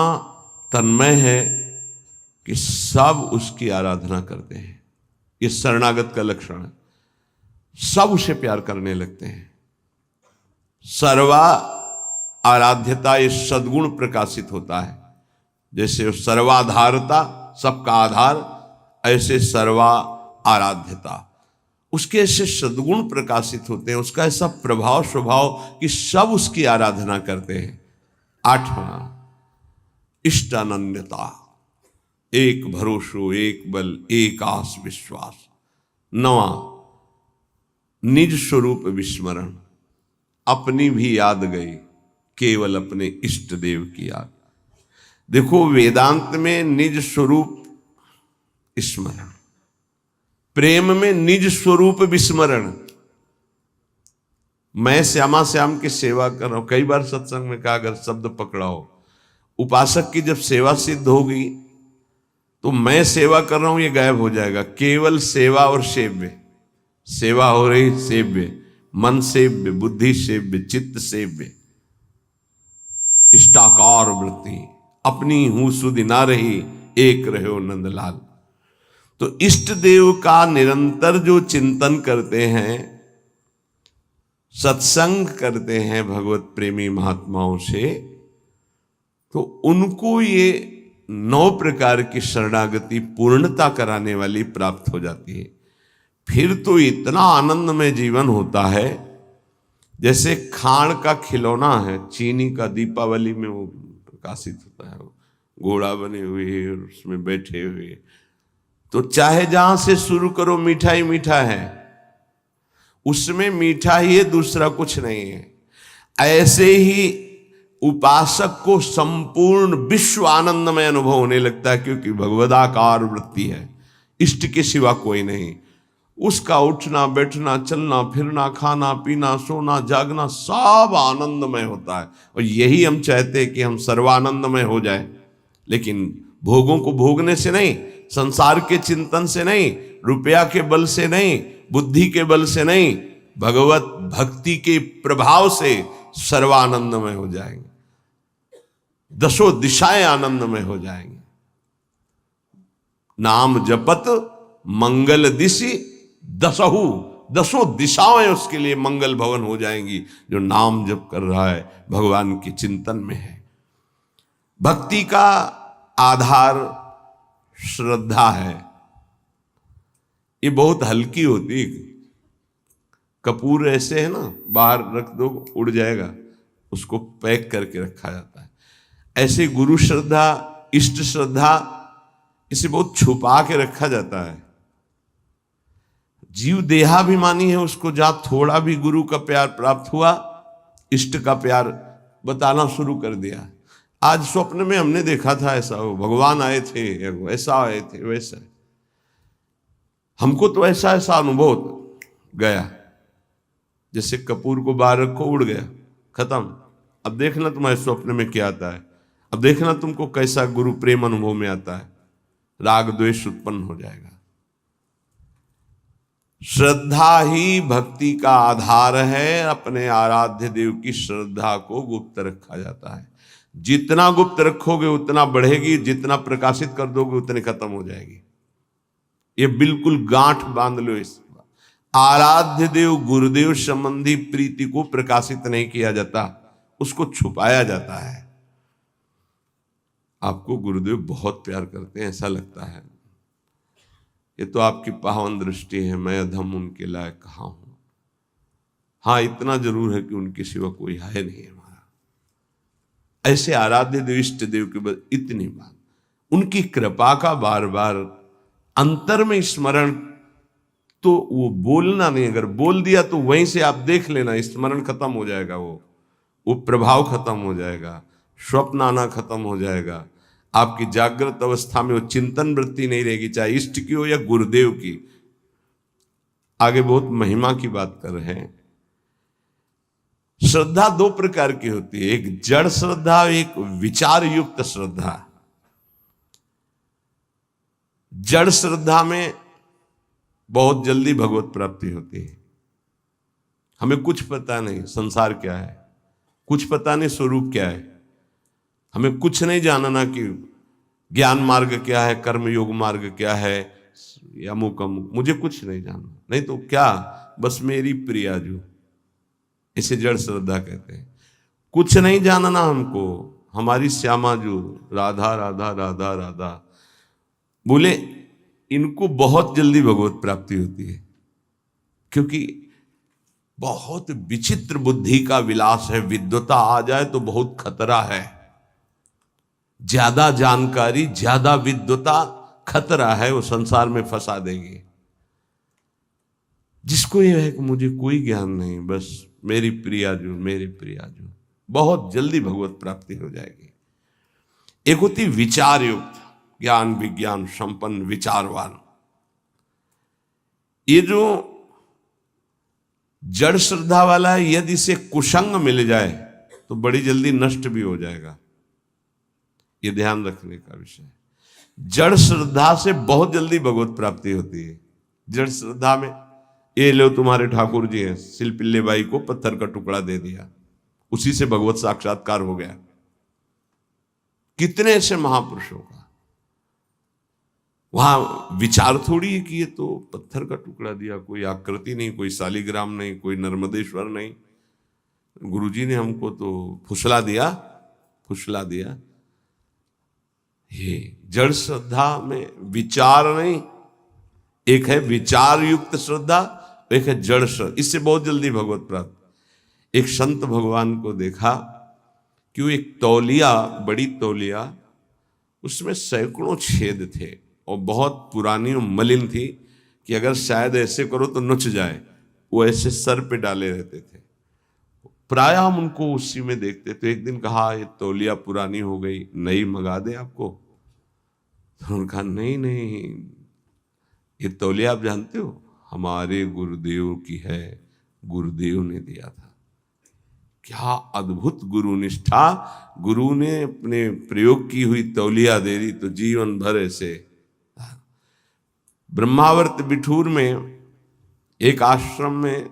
तन्मय है कि सब उसकी आराधना करते हैं। ये शरणागत का लक्षण है। सब उसे प्यार करने लगते हैं। सर्वा आराध्यता, ये सद्गुण प्रकाशित होता है। जैसे सर्वाधारता, सबका आधार, ऐसे सर्वा आराध्यता, उसके ऐसे सद्गुण प्रकाशित होते हैं। उसका ऐसा प्रभाव स्वभाव कि सब उसकी आराधना करते हैं। आठवां, इष्टानन्यता, एक भरोसो, एक बल, एक आस विश्वास। नवा, निज स्वरूप विस्मरण, अपनी भी याद गई, केवल अपने इष्ट देव की याद। देखो, वेदांत में निज स्वरूप स्मरण, प्रेम में निज स्वरूप विस्मरण। मैं श्यामा श्याम की सेवा कर रहा हूं। कई बार सत्संग में कहा, अगर शब्द पकड़ाओ, उपासक की जब सेवा सिद्ध होगी तो मैं सेवा कर रहा हूं ये गायब हो जाएगा। केवल सेवा और सेव्य, सेवा हो रही, सेव्य, मन सेव्य, बुद्धि सेव्य, चित्त सेव्य, इष्टाकार वृत्ति, अपनी हूं सुधि ना रही, एक रहो नंदलाल। तो इष्ट देव का निरंतर जो चिंतन करते हैं, सत्संग करते हैं भगवत प्रेमी महात्माओं से, तो उनको ये 9 प्रकार की शरणागति पूर्णता कराने वाली प्राप्त हो जाती है। फिर तो इतना आनंदमय जीवन होता है, जैसे खाण का खिलौना है, चीनी का, दीपावली में वो प्रकाशित होता है, घोड़ा बने हुए और उसमें बैठे हुए। तो चाहे जहां से शुरू करो, मीठा ही मीठा है। उसमें मीठा ही है, दूसरा कुछ नहीं है। ऐसे ही उपासक को संपूर्ण विश्व आनंदमय अनुभव होने लगता है, क्योंकि भगवदाकार वृत्ति है, इष्ट के सिवा कोई नहीं। उसका उठना बैठना चलना फिरना खाना पीना सोना जागना सब आनंदमय होता है। और यही हम चाहते हैं कि हम सर्वानंदमय हो जाए, लेकिन भोगों को भोगने से नहीं, संसार के चिंतन से नहीं, रुपया के बल से नहीं, बुद्धि के बल से नहीं, भगवत भक्ति के प्रभाव से सर्वानंदमय हो जाएंगे, दसों दिशाएं आनंदमय हो जाएंगे। नाम जपत मंगल दिशि दसहु, दसों दिशाएं उसके लिए मंगल भवन हो जाएंगी, जो नाम जप कर रहा है, भगवान के चिंतन में है। भक्ति का आधार श्रद्धा है। ये बहुत हल्की होती है। कपूर ऐसे है ना, बाहर रख दो उड़ जाएगा, उसको पैक करके रखा जाता है। ऐसे गुरु श्रद्धा, इष्ट श्रद्धा, इसे बहुत छुपा के रखा जाता है। जीव देहाभिमानी है, उसको जहां थोड़ा भी गुरु का प्यार प्राप्त हुआ, इष्ट का प्यार बताना शुरू कर दिया। आज स्वप्न में हमने देखा था ऐसा, हो भगवान आए थे, ऐसा आए थे, वैसा। हमको तो ऐसा ऐसा अनुभव गया, जैसे कपूर को बाहर रखो उड़ गया, खत्म। अब देखना तुम्हारे स्वप्न में क्या आता है, अब देखना तुमको कैसा गुरु प्रेम अनुभव में आता है, राग द्वेष उत्पन्न हो जाएगा। श्रद्धा ही भक्ति का आधार है। अपने आराध्य देव की श्रद्धा को गुप्त रखा जाता है। जितना गुप्त रखोगे उतना बढ़ेगी, जितना प्रकाशित कर दोगे उतनी खत्म हो जाएगी। ये बिल्कुल गांठ बांध लो इस। आराध्य देव गुरुदेव संबंधी प्रीति को प्रकाशित नहीं किया जाता, उसको छुपाया जाता है। आपको गुरुदेव बहुत प्यार करते हैं ऐसा लगता है, ये तो आपकी पावन दृष्टि है, मैं अधम उनके लायक कहाँ हूं। हाँ, इतना जरूर है कि उनके सिवा कोई है नहीं हमारा। ऐसे आराध्य देव इष्ट देव के बाद इतनी बात, उनकी कृपा का बार बार अंतर में स्मरण, तो वो बोलना नहीं, अगर बोल दिया तो वहीं से आप देख लेना, स्मरण खत्म हो जाएगा, वो प्रभाव खत्म हो जाएगा, स्वप्न आना खत्म हो जाएगा। आपकी जागृत अवस्था में वो चिंतन वृत्ति नहीं रहेगी, चाहे इष्ट की हो या गुरुदेव की। आगे बहुत महिमा की बात कर रहे हैं। श्रद्धा दो प्रकार की होती है, एक जड़ श्रद्धा, एक विचार युक्त श्रद्धा। जड़ श्रद्धा में बहुत जल्दी भगवत प्राप्ति होती है। हमें कुछ पता नहीं संसार क्या है, कुछ पता नहीं स्वरूप क्या है, हमें कुछ नहीं जानना कि ज्ञान मार्ग क्या है, कर्म योग मार्ग क्या है, या अमुक अमुक, मुझे कुछ नहीं जानना। नहीं तो क्या, बस मेरी प्रिया जो, इसे जड़ श्रद्धा कहते हैं। कुछ नहीं जानना हमको, हमारी श्यामा जो, राधा राधा राधा राधा बोले, इनको बहुत जल्दी भगवत प्राप्ति होती है, क्योंकि बहुत विचित्र बुद्धि का विलास है। विद्वता आ जाए तो बहुत खतरा है। ज्यादा जानकारी, ज्यादा विद्वता खतरा है, वो संसार में फंसा देगी। जिसको ये है कि मुझे कोई ज्ञान नहीं, बस मेरी प्रिया जो, मेरी प्रिया जो, बहुत जल्दी भगवत प्राप्ति हो जाएगी। एक होती विचार युक्त, ज्ञान विज्ञान संपन्न विचारवान। ये जो जड़ श्रद्धा वाला है, यदि इसे कुसंग मिल जाए तो बड़ी जल्दी नष्ट भी हो जाएगा। ये ध्यान रखने का विषय है। जड़ श्रद्धा से बहुत जल्दी भगवत प्राप्ति होती है। जड़ श्रद्धा में, ये लो तुम्हारे ठाकुर जी हैं, सिलपिल्ले बाई को पत्थर का टुकड़ा दे दिया, उसी से भगवत साक्षात्कार हो गया। कितने ऐसे महापुरुषों का वहां विचार थोड़ी है कि ये तो पत्थर का टुकड़ा दिया, कोई आकृति नहीं, कोई शालिग्राम नहीं, कोई नर्मदेश्वर नहीं, गुरुजी ने हमको तो फुसला दिया, फुसला दिया। ये जड़ श्रद्धा में विचार नहीं, एक है विचार युक्त श्रद्धा, एक है जड़ श्रद्धा। इससे बहुत जल्दी भगवत प्राप्त। एक संत भगवान को देखा कि वो एक तौलिया, बड़ी तौलिया, उसमें सैकड़ों छेद थे और बहुत पुरानी और मलिन थी कि अगर शायद ऐसे करो तो नुच जाए। वो ऐसे सर पे डाले रहते थे। प्राय हम उनको उसी में देखते। तो एक दिन कहा ये तौलिया पुरानी हो गई, नई मंगा दे आपको। तो उन्होंने कहा नहीं नहीं, ये तौलिया आप जानते हो हमारे गुरुदेव की है, गुरुदेव ने दिया था। क्या अद्भुत गुरु निष्ठा! गुरु ने अपने प्रयोग की हुई तौलिया दे दी तो जीवन भर ऐसे। ब्रह्मावर्त बिठूर में एक आश्रम में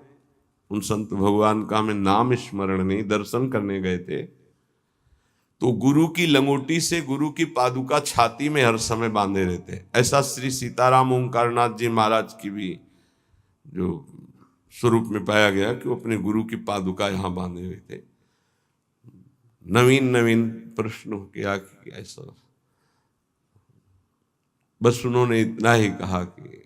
उन संत भगवान का हमें नाम स्मरण नहीं, दर्शन करने गए थे। तो गुरु की लंगोटी से गुरु की पादुका छाती में हर समय बांधे रहते। ऐसा श्री सीताराम ओंकारनाथ जी महाराज की भी जो स्वरूप में पाया गया कि वो अपने गुरु की पादुका यहाँ बांधे हुए थे। नवीन नवीन प्रश्न किया कि ऐसा, बस उन्होंने इतना ही कहा कि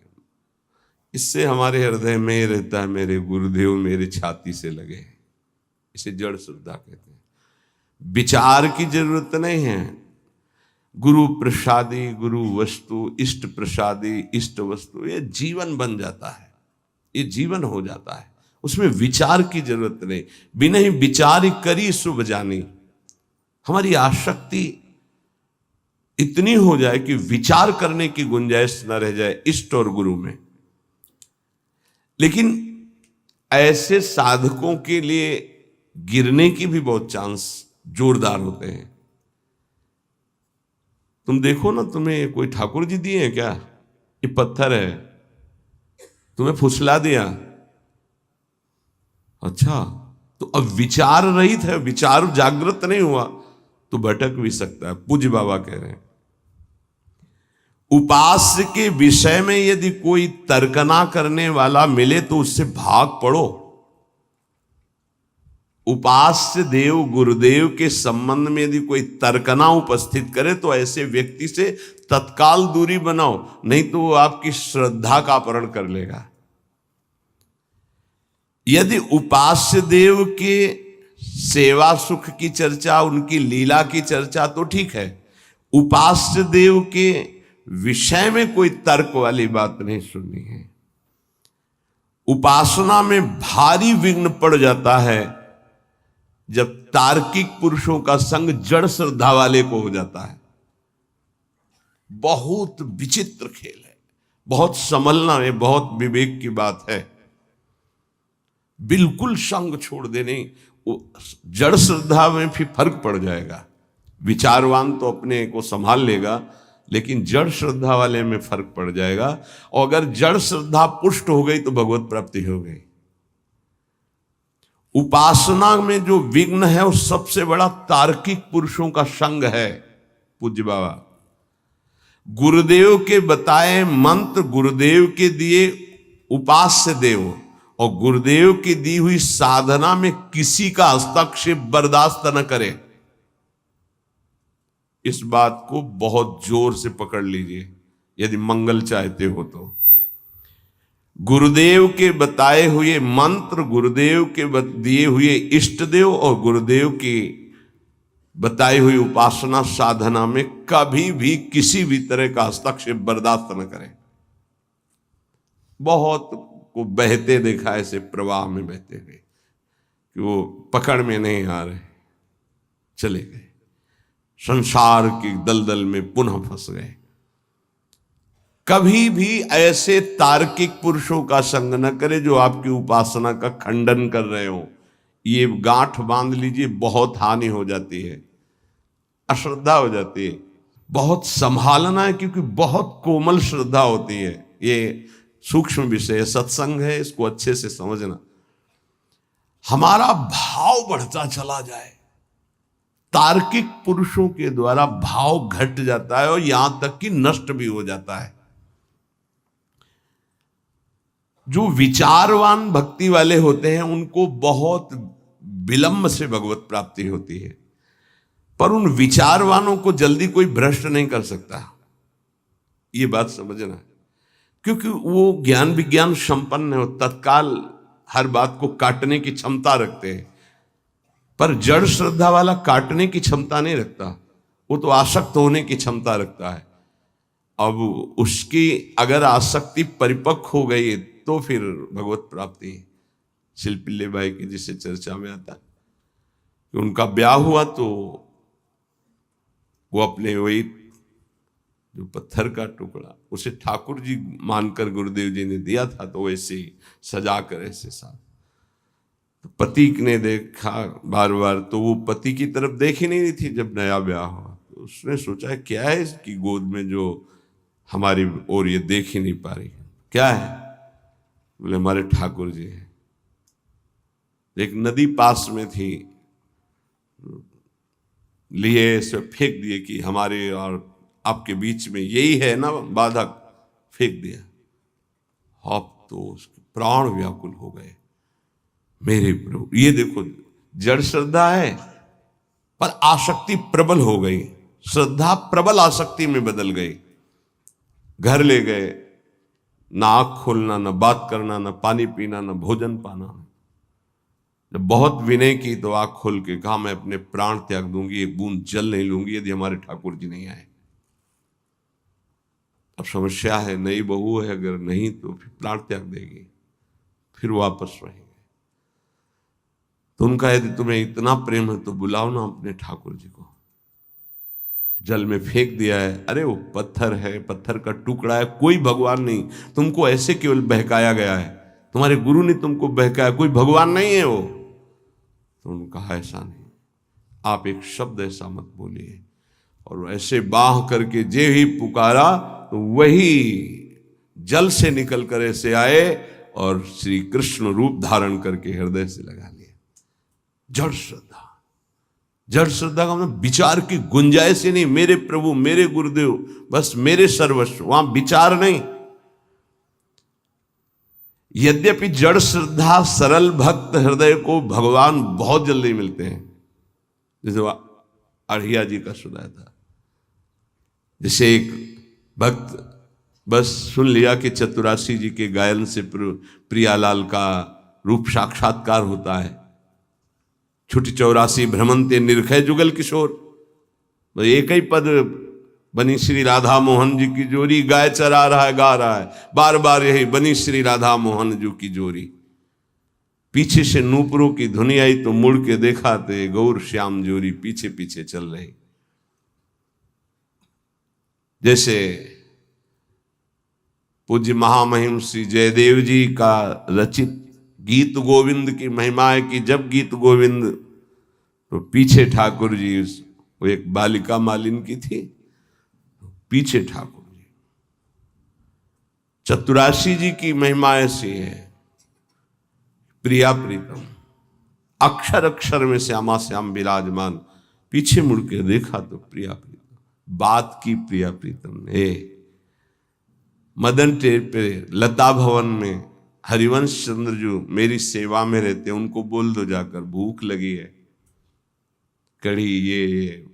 इससे हमारे हृदय में रहता है मेरे गुरुदेव मेरे छाती से लगे। इसे जड़ श्रद्धा कहते हैं। विचार की जरूरत नहीं है। गुरु प्रसादी, गुरु वस्तु, इष्ट प्रसादी, इष्ट वस्तु, ये जीवन बन जाता है, ये जीवन हो जाता है। उसमें विचार की जरूरत नहीं। बिना ही विचार करी शुभ जानी। हमारी आसक्ति इतनी हो जाए कि विचार करने की गुंजाइश न रह जाए इष्ट और गुरु में। लेकिन ऐसे साधकों के लिए गिरने की भी बहुत चांस जोरदार होते हैं। तुम देखो ना, तुम्हें कोई ठाकुर जी दिए हैं क्या? ये पत्थर है, तुम्हें फुसला दिया, अच्छा तो अब विचार रहित है, विचार जागृत नहीं हुआ तो भटक भी सकता है। पूज्य बाबा कह रहे हैं उपास्य के विषय में यदि कोई तर्कना करने वाला मिले तो उससे भाग पड़ो। उपास्य देव गुरुदेव के संबंध में यदि कोई तर्कना उपस्थित करे तो ऐसे व्यक्ति से तत्काल दूरी बनाओ, नहीं तो वो आपकी श्रद्धा का अपहरण कर लेगा। यदि उपास्य देव के सेवा सुख की चर्चा, उनकी लीला की चर्चा तो ठीक है, उपास्य देव के विषय में कोई तर्क वाली बात नहीं सुननी है। उपासना में भारी विघ्न पड़ जाता है जब तार्किक पुरुषों का संग जड़ श्रद्धा वाले को हो जाता है। बहुत विचित्र खेल है, बहुत संभलना है, बहुत विवेक की बात है। बिल्कुल संग छोड़ देने, जड़ श्रद्धा में फिर फर्क पड़ जाएगा। विचारवान तो अपने को संभाल लेगा, लेकिन जड़ श्रद्धा वाले में फर्क पड़ जाएगा। और अगर जड़ श्रद्धा पुष्ट हो गई तो भगवत प्राप्ति हो गई। उपासना में जो विघ्न है वो सबसे बड़ा तार्किक पुरुषों का संग है। पूज्य बाबा गुरुदेव के बताए मंत्र, गुरुदेव के दिए उपास्य देव और गुरुदेव की दी हुई साधना में किसी का हस्तक्षेप बर्दाश्त न करे। इस बात को बहुत जोर से पकड़ लीजिए यदि मंगल चाहते हो तो। गुरुदेव के बताए हुए मंत्र, गुरुदेव के दिए हुए इष्ट देव और गुरुदेव की बताई हुई उपासना साधना में कभी भी किसी भी तरह का हस्तक्षेप बर्दाश्त न करें। बहुत को बहते देखा ऐसे प्रवाह में बहते हुए कि वो पकड़ में नहीं आ रहे, चले गए, संसार की दलदल में पुनः फंस गए। कभी भी ऐसे तार्किक पुरुषों का संग न करे जो आपकी उपासना का खंडन कर रहे हो। ये गांठ बांध लीजिए, बहुत हानि हो जाती है, अश्रद्धा हो जाती है। बहुत संभालना है क्योंकि बहुत कोमल श्रद्धा होती है। ये सूक्ष्म विषय है, सत्संग है, इसको अच्छे से समझना। हमारा भाव बढ़ता चला जाए, तार्किक पुरुषों के द्वारा भाव घट जाता है और यहां तक कि नष्ट भी हो जाता है। जो विचारवान भक्ति वाले होते हैं उनको बहुत विलंब से भगवत प्राप्ति होती है, पर उन विचारवानों को जल्दी कोई भ्रष्ट नहीं कर सकता। ये बात समझना, क्योंकि वो ज्ञान विज्ञान संपन्न है, तत्काल हर बात को काटने की क्षमता रखते हैं। पर जड़ श्रद्धा वाला काटने की क्षमता नहीं रखता, वो तो आसक्त होने की क्षमता रखता है। अब उसकी अगर आसक्ति परिपक्व हो गई तो फिर भगवत प्राप्ति शिल्पिल्ले बाई की जिसे चर्चा में आता कि उनका ब्याह हुआ तो वो अपने वही जो पत्थर का टुकड़ा उसे ठाकुर जी मानकर गुरुदेव जी ने दिया था, तो वैसे ही सजा कर ऐसे साथ। तो पति ने देखा बार बार, तो वो पति की तरफ देख ही नहीं रही थी जब नया ब्याह हुआ। तो उसने सोचा क्या है इसकी गोद में जो हमारी ओर ये देख ही नहीं पा रही, क्या है? बोले हमारे ठाकुर जी है। एक नदी पास में थी, लिए इसे फेंक दिए कि हमारे और आपके बीच में यही है ना बाधक, फेंक दिया। अब तो उसके प्राण व्याकुल हो गए, मेरे प्रभु। ये देखो, जड़ श्रद्धा है पर आसक्ति प्रबल हो गई, श्रद्धा प्रबल आसक्ति में बदल गई। घर ले गए, ना आंख खोलना, ना बात करना, ना पानी पीना, ना भोजन पाना। जब बहुत विनय की तो आंख खोल के कहा मैं अपने प्राण त्याग दूंगी, एक बूंद जल नहीं लूंगी यदि हमारे ठाकुर जी नहीं आए। अब समस्या है, नई बहू है, अगर नहीं तो फिर प्राण त्याग देगी, फिर वापस रहेंगे। तो उनका यदि तुम्हें इतना प्रेम है तो बुलाओ ना अपने ठाकुर जी को। जल में फेंक दिया है, अरे वो पत्थर है, पत्थर का टुकड़ा है, कोई भगवान नहीं। तुमको ऐसे केवल बहकाया गया है, तुम्हारे गुरु ने तुमको बहकाया, कोई भगवान नहीं है वो। तो उन्होंने कहा ऐसा नहीं, आप एक शब्द ऐसा मत बोलिए। और ऐसे बाह करके जे ही पुकारा तो वही जल से निकल कर ऐसे आए और श्री कृष्ण रूप धारण करके हृदय से लगा लिए। जड़ श्रद्धा, जड़ श्रद्धा का मतलब विचार की गुंजाइश ही नहीं, मेरे प्रभु मेरे गुरुदेव बस मेरे सर्वस्व, वहां विचार नहीं। यद्यपि जड़ श्रद्धा सरल भक्त हृदय को भगवान बहुत जल्दी मिलते हैं, जैसे अढ़िया जी का सुनाया था। जैसे एक भक्त बस सुन लिया कि चतुरासी जी के गायन से प्रियालाल का रूप साक्षात्कार होता है, छुटी 84 भ्रमंते निरखय जुगल किशोर, तो एक ही पद बनी श्री राधा मोहन जी की जोरी, गाय चरा रहा है गा रहा है, बार बार यही बनी श्री राधा मोहन जी की जोरी। पीछे से नूपुरों की धुनी आई तो मुड़ के देखा ते गौर श्याम जोरी पीछे पीछे चल रही। जैसे पूज्य महामहिम श्री जयदेव जी का रचित गीत गोविंद की महिमा है कि जब गीत गोविंद, तो पीछे ठाकुर जी, वो एक बालिका मालिन की थी, पीछे ठाकुर जी। चतुरासी जी की महिमा ऐसी है, प्रिया प्रीतम, अक्षर अक्षर में श्यामा श्याम विराजमान, पीछे मुड़ के देखा तो प्रिया प्रीतम, बात की प्रिया प्रीतम ने। मदन टेर पे लता भवन में हरिवंश चंद्र जो मेरी सेवा में रहते, उनको बोल दो जाकर भूख लगी है, कढ़ी ये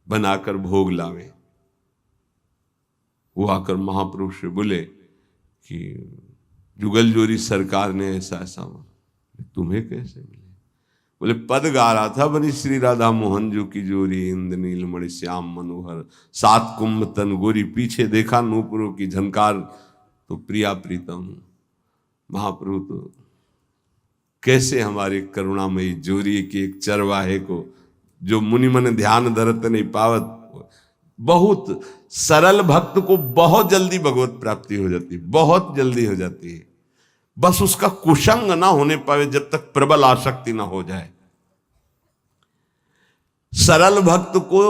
बनाकर भोग लावे। वो आकर महापुरुष से बोले कि जुगल जोरी सरकार ने ऐसा ऐसा, तुम्हें कैसे मिले? बोले पद गा रहा था बनी श्री राधा मोहन जो की जोरी, इंद्र नील मणि श्याम मनोहर, 7 कुंभ तन गोरी, पीछे देखा नूपुरों की झनकार तो प्रिया प्रीतम। महाप्रभु तो कैसे हमारे करुणामयी जोरी की एक चरवाहे को, जो मुनि मन ध्यान धरत नहीं पावत, बहुत सरल भक्त को बहुत जल्दी भगवत प्राप्ति हो जाती, बहुत जल्दी हो जाती है। बस उसका कुसंग ना होने पावे जब तक प्रबल आसक्ति ना हो जाए। सरल भक्त को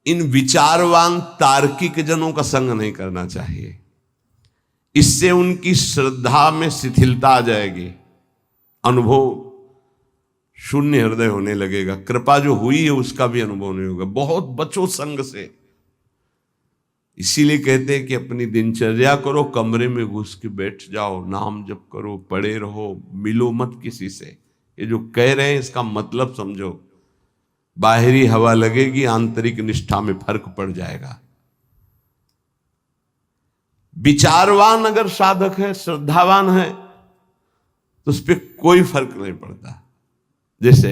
इन विचारवान तार्किक जनों का संग नहीं करना चाहिए, इससे उनकी श्रद्धा में शिथिलता आ जाएगी, अनुभव शून्य हृदय होने लगेगा, कृपा जो हुई है उसका भी अनुभव नहीं होगा। बहुत बचो संग से। इसीलिए कहते हैं कि अपनी दिनचर्या करो, कमरे में घुस के बैठ जाओ, नाम जप करो, पढ़े रहो, मिलो मत किसी से। ये जो कह रहे हैं इसका मतलब समझो, बाहरी हवा लगेगी, आंतरिक निष्ठा में फर्क पड़ जाएगा। विचारवान अगर साधक है, श्रद्धावान है, तो उस पर कोई फर्क नहीं पड़ता। जैसे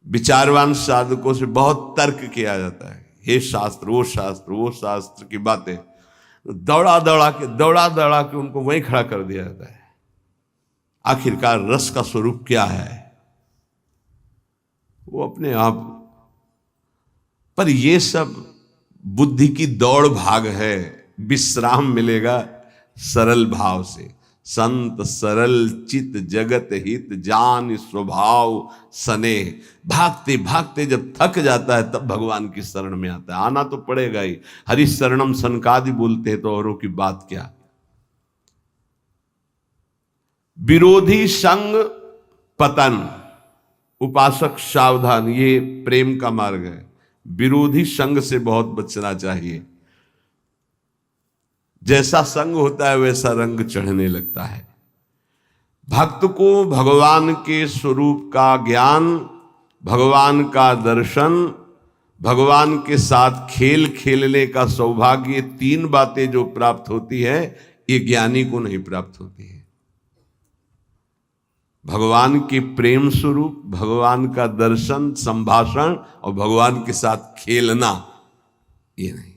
विचारवान साधकों से बहुत तर्क किया जाता है, हे शास्त्र वो शास्त्र वो शास्त्र की बातें, दौड़ा दौड़ा के उनको वहीं खड़ा कर दिया जाता है। आखिरकार रस का स्वरूप क्या है, वो अपने आप। पर ये सब बुद्धि की दौड़ भाग है, विश्राम मिलेगा सरल भाव से। संत सरल चित जगत हित जान स्वभाव सने। भागते भागते जब थक जाता है तब भगवान की शरण में आता है। आना तो पड़ेगा ही। हरि शरणम सनकादि बोलते हैं तो औरों की बात क्या। विरोधी संग पतन, उपासक सावधान, ये प्रेम का मार्ग है। विरोधी संग से बहुत बचना चाहिए। जैसा संग होता है वैसा रंग चढ़ने लगता है। भक्त को भगवान के स्वरूप का ज्ञान, भगवान का दर्शन, भगवान के साथ खेल खेलने का सौभाग्य, तीन बातें जो प्राप्त होती है ये ज्ञानी को नहीं प्राप्त होती है। भगवान के प्रेम स्वरूप, भगवान का दर्शन, संभाषण और भगवान के साथ खेलना, ये नहीं।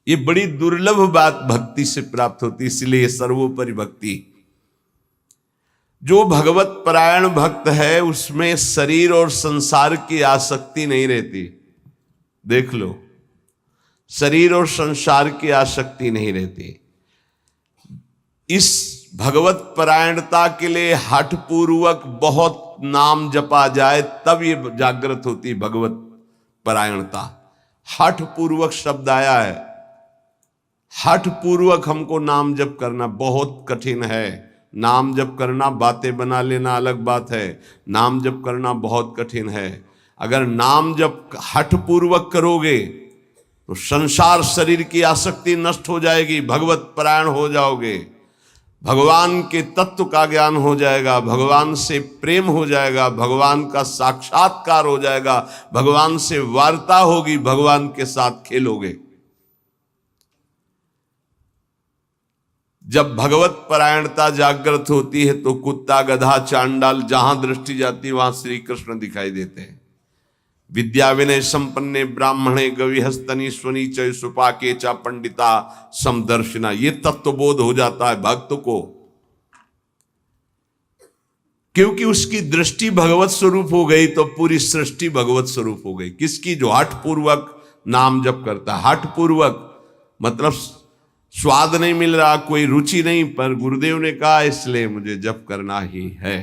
ये बड़ी दुर्लभ बात भक्ति से प्राप्त होती, इसलिए सर्वोपरि भक्ति। जो भगवत परायण भक्त है उसमें शरीर और संसार की आसक्ति नहीं रहती। देख लो, शरीर और संसार की आसक्ति नहीं रहती। इस भगवत परायणता के लिए हठ पूर्वक बहुत नाम जपा जाए तब ये जागृत होती भगवत परायणता। हठ पूर्वक शब्द आया है। हठ पूर्वक हमको नाम जप करना बहुत कठिन है। नाम जप करना, बातें बना लेना अलग बात है, नाम जप करना बहुत कठिन है। अगर नाम जप हठ पूर्वक करोगे तो संसार शरीर की आसक्ति नष्ट हो जाएगी, भगवत परायण हो जाओगे, भगवान के तत्व का ज्ञान हो जाएगा, भगवान से प्रेम हो जाएगा, भगवान का साक्षात्कार हो जाएगा, भगवान से वार्ता होगी, भगवान के साथ खेलोगे। जब भगवत परायणता जागृत होती है तो कुत्ता गधा चांडाल जहां दृष्टि जाती वहां श्री कृष्ण दिखाई देते हैं। विद्या विनय संपन्ने ब्राह्मणे गविहस्तनीश्वनी च सुपाके चा पंडिता समदर्शिना, ये तत्वबोध हो जाता है भक्त को, क्योंकि उसकी दृष्टि भगवत स्वरूप हो गई तो पूरी सृष्टि भगवत स्वरूप हो गई। किसकी? जो हठ पूर्वक नाम जप करता है। हठ पूर्वक मतलब स्वाद नहीं मिल रहा, कोई रुचि नहीं, पर गुरुदेव ने कहा इसलिए मुझे जप करना ही है।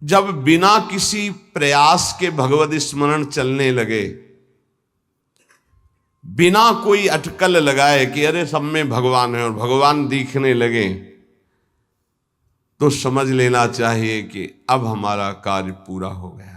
जब बिना किसी प्रयास के भगवत स्मरण चलने लगे, बिना कोई अटकल लगाए कि अरे सब में भगवान है और भगवान दिखने लगे, तो समझ लेना चाहिए कि अब हमारा कार्य पूरा हो गया है।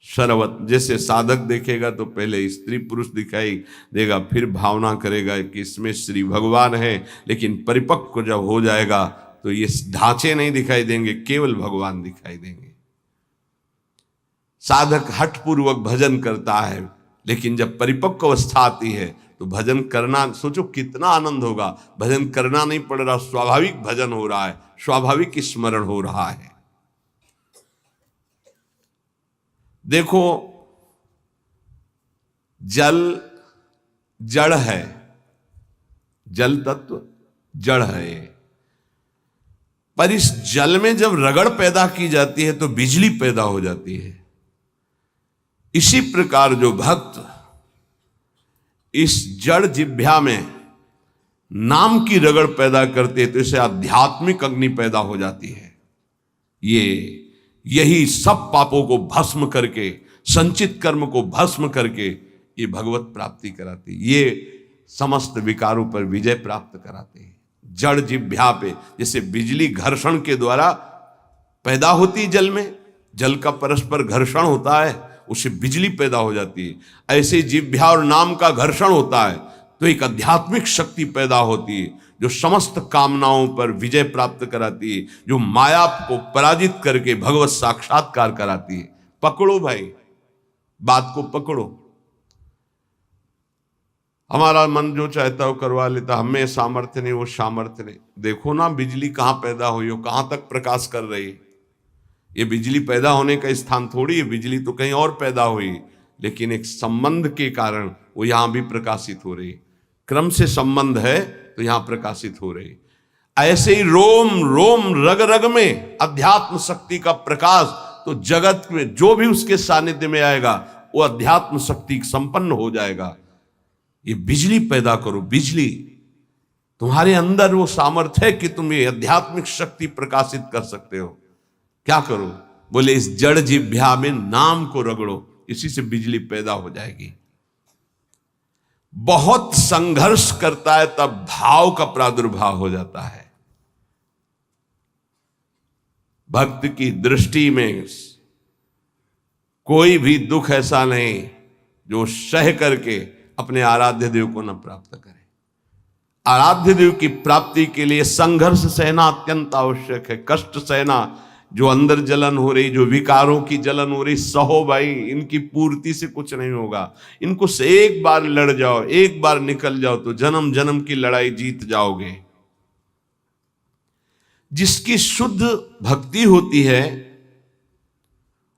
सर्वत जैसे साधक देखेगा तो पहले स्त्री पुरुष दिखाई देगा, फिर भावना करेगा कि इसमें श्री भगवान है, लेकिन परिपक्व जब हो जाएगा तो ये ढांचे नहीं दिखाई देंगे, केवल भगवान दिखाई देंगे। साधक हठ पूर्वक भजन करता है, लेकिन जब परिपक्व अवस्था आती है तो भजन करना, सोचो कितना आनंद होगा। भजन करना नहीं पड़ रहा, स्वाभाविक भजन हो रहा है, स्वाभाविक स्मरण हो रहा है। देखो, जल जड़ है, जल तत्व जड़ है, पर इस जल में जब रगड़ पैदा की जाती है तो बिजली पैदा हो जाती है। इसी प्रकार जो भक्त इस जड़ जिह्वा में नाम की रगड़ पैदा करते तो इसे आध्यात्मिक अग्नि पैदा हो जाती है। यही सब पापों को भस्म करके, संचित कर्म को भस्म करके ये भगवत प्राप्ति कराती, ये समस्त विकारों पर विजय प्राप्त कराते हैं। जड़ जिह्वा पे जैसे बिजली घर्षण के द्वारा पैदा होती जल में, जल का परस्पर घर्षण होता है, उससे बिजली पैदा हो जाती है। ऐसे जिह्वा और नाम का घर्षण होता है तो एक आध्यात्मिक शक्ति पैदा होती है जो समस्त कामनाओं पर विजय प्राप्त कराती है, जो माया को पराजित करके भगवत साक्षात्कार कराती है। पकड़ो भाई, बात को पकड़ो। हमारा मन जो चाहता हो करवा लेता, हमें सामर्थ्य नहीं, वो सामर्थ्य नहीं। देखो ना बिजली कहां पैदा हुई हो, कहां तक प्रकाश कर रही है। ये बिजली पैदा होने का स्थान थोड़ी है, बिजली तो कहीं और पैदा हुई, लेकिन एक संबंध के कारण वो यहां भी प्रकाशित हो रही है। क्रम से संबंध है, तो यहां प्रकाशित हो रही। ऐसे ही रोम रोम रग रग में अध्यात्म शक्ति का प्रकाश, तो जगत में जो भी उसके सानिध्य में आएगा वो अध्यात्म शक्ति संपन्न हो जाएगा। ये बिजली पैदा करो, बिजली तुम्हारे अंदर वो सामर्थ्य है कि तुम ये आध्यात्मिक शक्ति प्रकाशित कर सकते हो। क्या करो? बोले इस जड़ जिह्वा में नाम को रगड़ो, इसी से बिजली पैदा हो जाएगी। बहुत संघर्ष करता है तब भाव का प्रादुर्भाव हो जाता है। भक्त की दृष्टि में कोई भी दुख ऐसा नहीं जो सह करके अपने आराध्य देव को न प्राप्त करे। आराध्य देव की प्राप्ति के लिए संघर्ष सहना अत्यंत आवश्यक है। कष्ट सहना, जो अंदर जलन हो रही, जो विकारों की जलन हो रही, सहो भाई, इनकी पूर्ति से कुछ नहीं होगा। इनको से एक बार लड़ जाओ, एक बार निकल जाओ तो जन्म जन्म की लड़ाई जीत जाओगे। जिसकी शुद्ध भक्ति होती है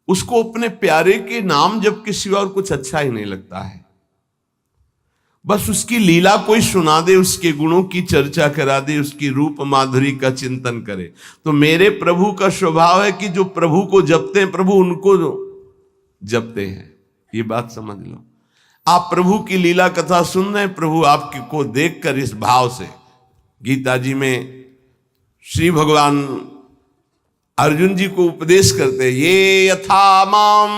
उसको अपने प्यारे के नाम जप के सिवा और कुछ अच्छा ही नहीं लगता है। बस उसकी लीला कोई सुना दे, उसके गुणों की चर्चा करा दे, उसकी रूप माधुरी का चिंतन करे। तो मेरे प्रभु का स्वभाव है कि जो प्रभु को जपते हैं प्रभु उनको जपते हैं। ये बात समझ लो। आप प्रभु की लीला कथा सुन रहे हैं, प्रभु आपको देखकर इस भाव से, गीता जी में श्री भगवान अर्जुन जी को उपदेश करते, ये यथा माम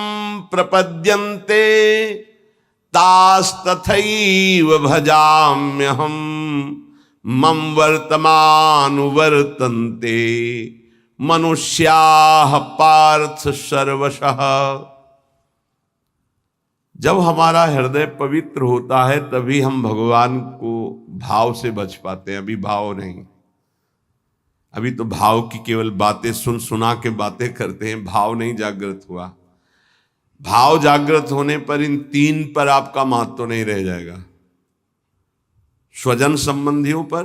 प्रपद्यन्ते तास्तथैव भजाम्यहम मम वर्तमानुवर्तन्ते मनुष्याः पार्थ सर्वशः। जब हमारा हृदय पवित्र होता है तभी हम भगवान को भाव से बच पाते हैं। अभी भाव नहीं, अभी तो भाव की केवल बातें सुन सुना के बातें करते हैं, भाव नहीं जागृत हुआ। भाव जागृत होने पर इन तीन पर आपका महत्व नहीं रह जाएगा। स्वजन संबंधियों पर,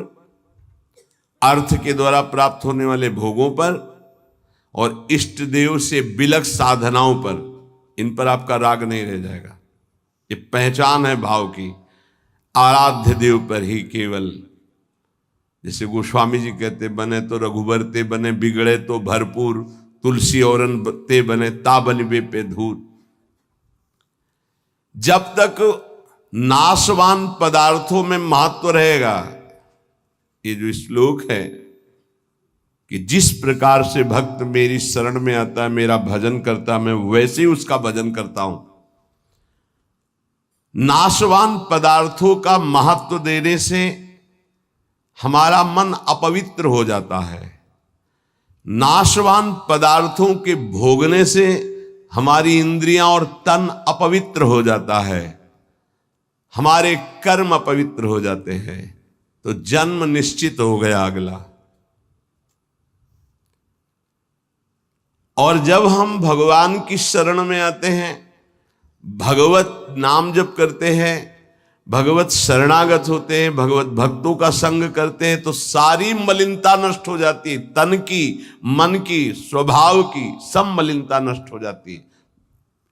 अर्थ के द्वारा प्राप्त होने वाले भोगों पर और इष्ट देव से बिलक साधनाओं पर, इन पर आपका राग नहीं रह जाएगा। ये पहचान है भाव की। आराध्य देव पर ही केवल, जैसे गोस्वामी जी कहते, बने तो रघुबर ते बने, बिगड़े तो भरपूर, तुलसी औरन ते बने, ताबलिबे पे धूर। जब तक नाशवान पदार्थों में महत्व रहेगा, ये जो श्लोक है कि जिस प्रकार से भक्त मेरी शरण में आता है, मेरा भजन करता है, मैं वैसे ही उसका भजन करता हूं। नाशवान पदार्थों का महत्व देने से हमारा मन अपवित्र हो जाता है। नाशवान पदार्थों के भोगने से हमारी इंद्रियां और तन अपवित्र हो जाता है, हमारे कर्म अपवित्र हो जाते हैं, तो जन्म निश्चित हो गया अगला। और जब हम भगवान की शरण में आते हैं, भगवत नाम जप करते हैं, भगवत शरणागत होते हैं, भगवत भक्तों का संग करते हैं, तो सारी मलिनता नष्ट हो जाती है। तन की, मन की, स्वभाव की, सब मलिनता नष्ट हो जाती है।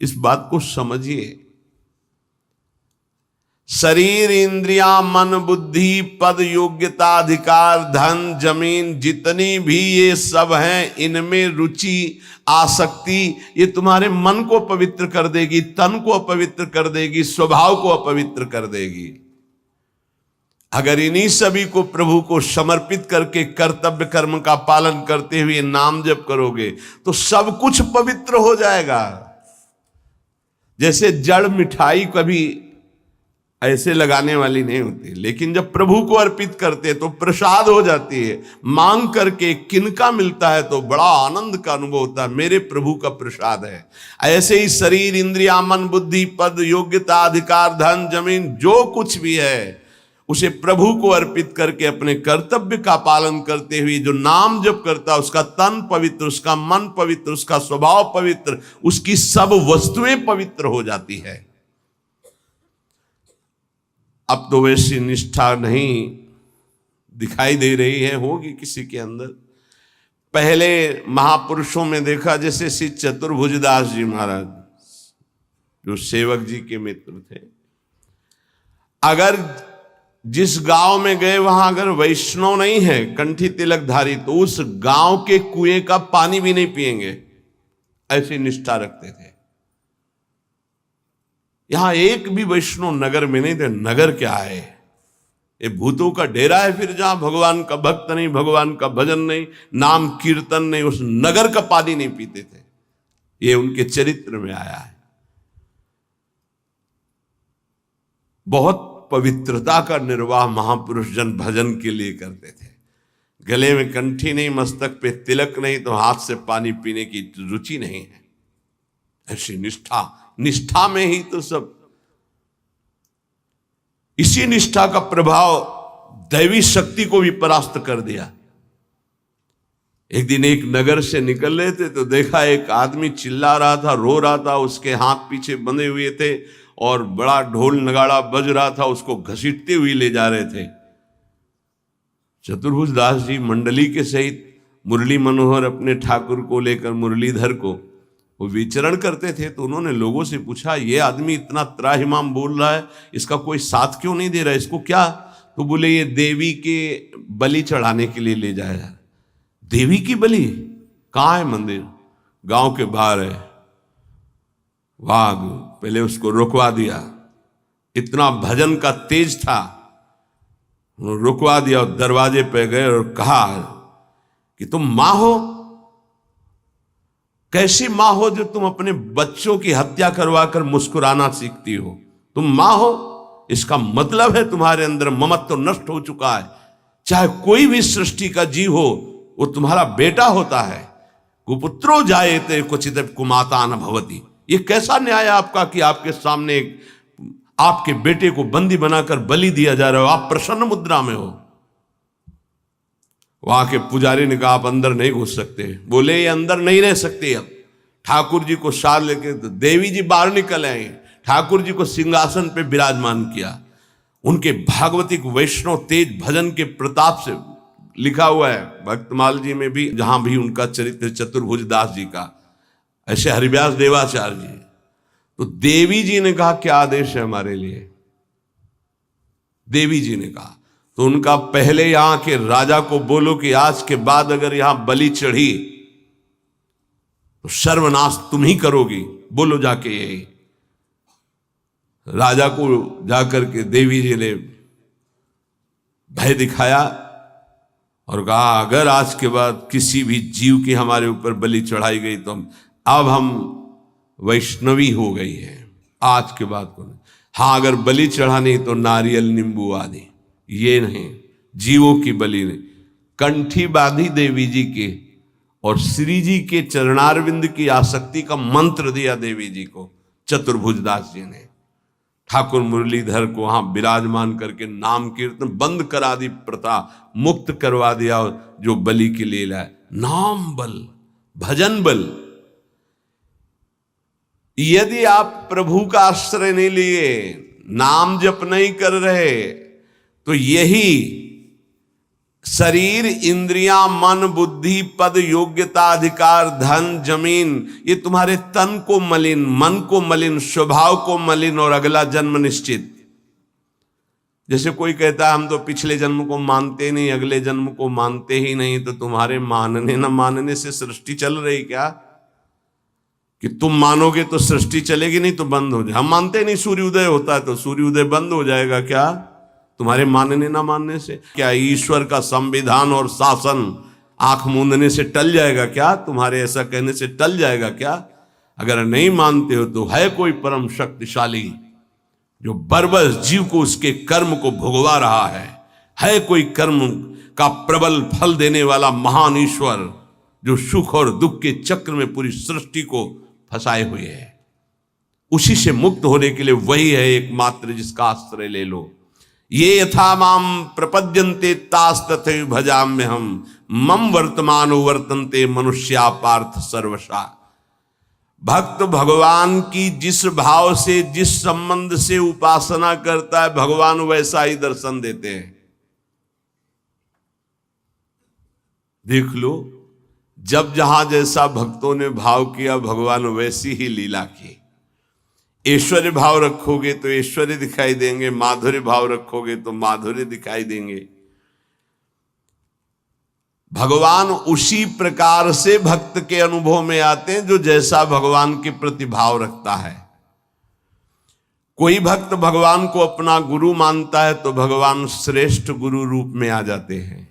इस बात को समझिए। शरीर, इंद्रियां, मन, बुद्धि, पद, योग्यता, अधिकार, धन, जमीन, जितनी भी ये सब हैं, इनमें रुचि, आसक्ति, ये तुम्हारे मन को पवित्र कर देगी, तन को अपवित्र कर देगी, स्वभाव को अपवित्र कर देगी। अगर इन्हीं सभी को प्रभु को समर्पित करके कर्तव्य कर्म का पालन करते हुए नाम जप करोगे तो सब कुछ पवित्र हो जाएगा। जैसे जड़ मिठाई कभी ऐसे लगाने वाली नहीं होती, लेकिन जब प्रभु को अर्पित करते तो प्रसाद हो जाती है। मांग करके किनका मिलता है तो बड़ा आनंद का अनुभव होता है, मेरे प्रभु का प्रसाद है। ऐसे ही शरीर, इंद्रिया, मन, बुद्धि, पद, योग्यता, अधिकार, धन, जमीन, जो कुछ भी है उसे प्रभु को अर्पित करके अपने कर्तव्य का पालन करते हुए जो नाम जप करता है, उसका तन पवित्र, उसका मन पवित्र, उसका स्वभाव पवित्र, उसकी सब वस्तुएं पवित्र हो जाती है। अब तो वैसी निष्ठा नहीं दिखाई दे रही है, होगी किसी के अंदर। पहले महापुरुषों में देखा, जैसे श्री चतुर्भुजदास जी महाराज जो सेवक जी के मित्र थे, अगर जिस गांव में गए वहां अगर वैष्णव नहीं है कंठी तिलकधारी, तो उस गांव के कुएं का पानी भी नहीं पिएंगे, ऐसी निष्ठा रखते थे। यहां एक भी वैष्णव नगर में नहीं थे। नगर क्या है, ये भूतों का डेरा है। फिर जहां भगवान का भक्त नहीं, भगवान का भजन नहीं, नाम कीर्तन नहीं, उस नगर का पानी नहीं पीते थे। ये उनके चरित्र में आया है। बहुत पवित्रता का निर्वाह महापुरुष जन भजन के लिए करते थे। गले में कंठी नहीं, मस्तक पे तिलक नहीं, तो हाथ से पानी पीने की रुचि नहीं है। ऐसी निष्ठा, निष्ठा में ही तो सब। इसी निष्ठा का प्रभाव दैवी शक्ति को भी परास्त कर दिया। एक दिन एक नगर से निकल रहे थे तो देखा एक आदमी चिल्ला रहा था, रो रहा था, उसके हाथ पीछे बंधे हुए थे और बड़ा ढोल नगाड़ा बज रहा था, उसको घसीटते हुए ले जा रहे थे। चतुर्भुज दास जी मंडली के सहित मुरली मनोहर अपने ठाकुर को लेकर, मुरलीधर को, वो विचरण करते थे। तो उन्होंने लोगों से पूछा, ये आदमी इतना त्राहिमाम बोल रहा है, इसका कोई साथ क्यों नहीं दे रहा है, इसको क्या? तो बोले ये देवी के बलि चढ़ाने के लिए ले जाया। देवी की बलि? कहाँ है मंदिर? गांव के बाहर है। वाघ पहले उसको रुकवा दिया, इतना भजन का तेज था, रुकवा दिया और दरवाजे पे गए और कहा कि तुम मां हो? कैसी मां हो जो तुम अपने बच्चों की हत्या करवाकर मुस्कुराना सीखती हो? तुम मां हो, इसका मतलब है तुम्हारे अंदर ममत्व नष्ट हो चुका है। चाहे कोई भी सृष्टि का जीव हो, वो तुम्हारा बेटा होता है। कुपुत्रो जायते क्वचित कुमाता न भवति। ये कैसा न्याय आपका कि आपके सामने आपके बेटे को बंदी बनाकर बलि दिया जा रहा हो, आप प्रसन्न मुद्रा में हो। वहां के पुजारी ने कहा आप अंदर नहीं घुस सकते। बोले ये अंदर नहीं रह सकते। अब ठाकुर जी को साथ लेके तो देवी जी बाहर निकल आए, ठाकुर जी को सिंहासन पे विराजमान किया। उनके भागवतिक वैष्णव तेज भजन के प्रताप से लिखा हुआ है भक्तमाल जी में भी, जहां भी उनका चरित्र चतुर्भुज दास जी का, ऐसे हरिव्यास देवाचार्य जी। तो देवी जी ने कहा क्या आदेश है हमारे लिए? देवी जी ने कहा तो उनका, पहले यहां के राजा को बोलो कि आज के बाद अगर यहां बलि चढ़ी तो सर्वनाश तुम ही करोगी। बोलो जाके यही। राजा को जाकर के देवी जी ने भय दिखाया और कहा अगर आज के बाद किसी भी जीव की हमारे ऊपर बलि चढ़ाई गई तो अब हम वैष्णवी हो गई है, आज के बाद को नहीं। हाँ, अगर बलि चढ़ानी तो नारियल नींबू आदि, ये नहीं, जीवों की बलि नहीं। कंठी बांधी देवी जी के और श्री जी के चरणारविंद की आसक्ति का मंत्र दिया देवी जी को चतुर्भुज दास जी ने। ठाकुर मुरलीधर को वहां विराजमान करके नाम कीर्तन बंद करा दी, प्रथा मुक्त करवा दिया। जो बलि के लिए लाए, नाम बल, भजन बल। यदि आप प्रभु का आश्रय नहीं लिए, नाम जप नहीं कर रहे, तो यही शरीर, इंद्रियां, मन, बुद्धि, पद, योग्यता, अधिकार, धन, जमीन, ये तुम्हारे तन को मलिन, मन को मलिन, स्वभाव को मलिन और अगला जन्म निश्चित। जैसे कोई कहता है हम तो पिछले जन्म को मानते नहीं, अगले जन्म को मानते ही नहीं, तो तुम्हारे मानने न मानने से सृष्टि चल रही क्या? कि तुम मानोगे तो सृष्टि चलेगी, नहीं तो बंद हो जाए। हम मानते नहीं सूर्य उदय होता है तो सूर्य उदय बंद हो जाएगा क्या? तुम्हारे मानने ना मानने से क्या ईश्वर का संविधान और शासन आंख मूंदने से टल जाएगा क्या? तुम्हारे ऐसा कहने से टल जाएगा क्या? अगर नहीं मानते हो तो है कोई परम शक्तिशाली जो बरबस जीव को उसके कर्म को भुगवा रहा है कोई कर्म का प्रबल फल देने वाला महान ईश्वर जो सुख और दुख के चक्र में पूरी सृष्टि को फंसाए हुए है। उसी से मुक्त होने के लिए वही है एकमात्र जिसका आश्रय ले लो। ये यथा माम प्रपद्यन्ते तास तथैव भजाम्य हम मम वर्तमानो वर्तन्ते मनुष्या पार्थ सर्वशा। भक्त भगवान की जिस भाव से, जिस संबंध से उपासना करता है, भगवान वैसा ही दर्शन देते हैं। देख लो, जब जहां जैसा भक्तों ने भाव किया, भगवान वैसी ही लीला की। ऐश्वर्य भाव रखोगे तो ऐश्वर्य दिखाई देंगे, माधुर्य भाव रखोगे तो माधुर्य दिखाई देंगे। भगवान उसी प्रकार से भक्त के अनुभव में आते हैं जो जैसा भगवान के प्रति भाव रखता है। कोई भक्त भगवान को अपना गुरु मानता है तो भगवान श्रेष्ठ गुरु रूप में आ जाते हैं।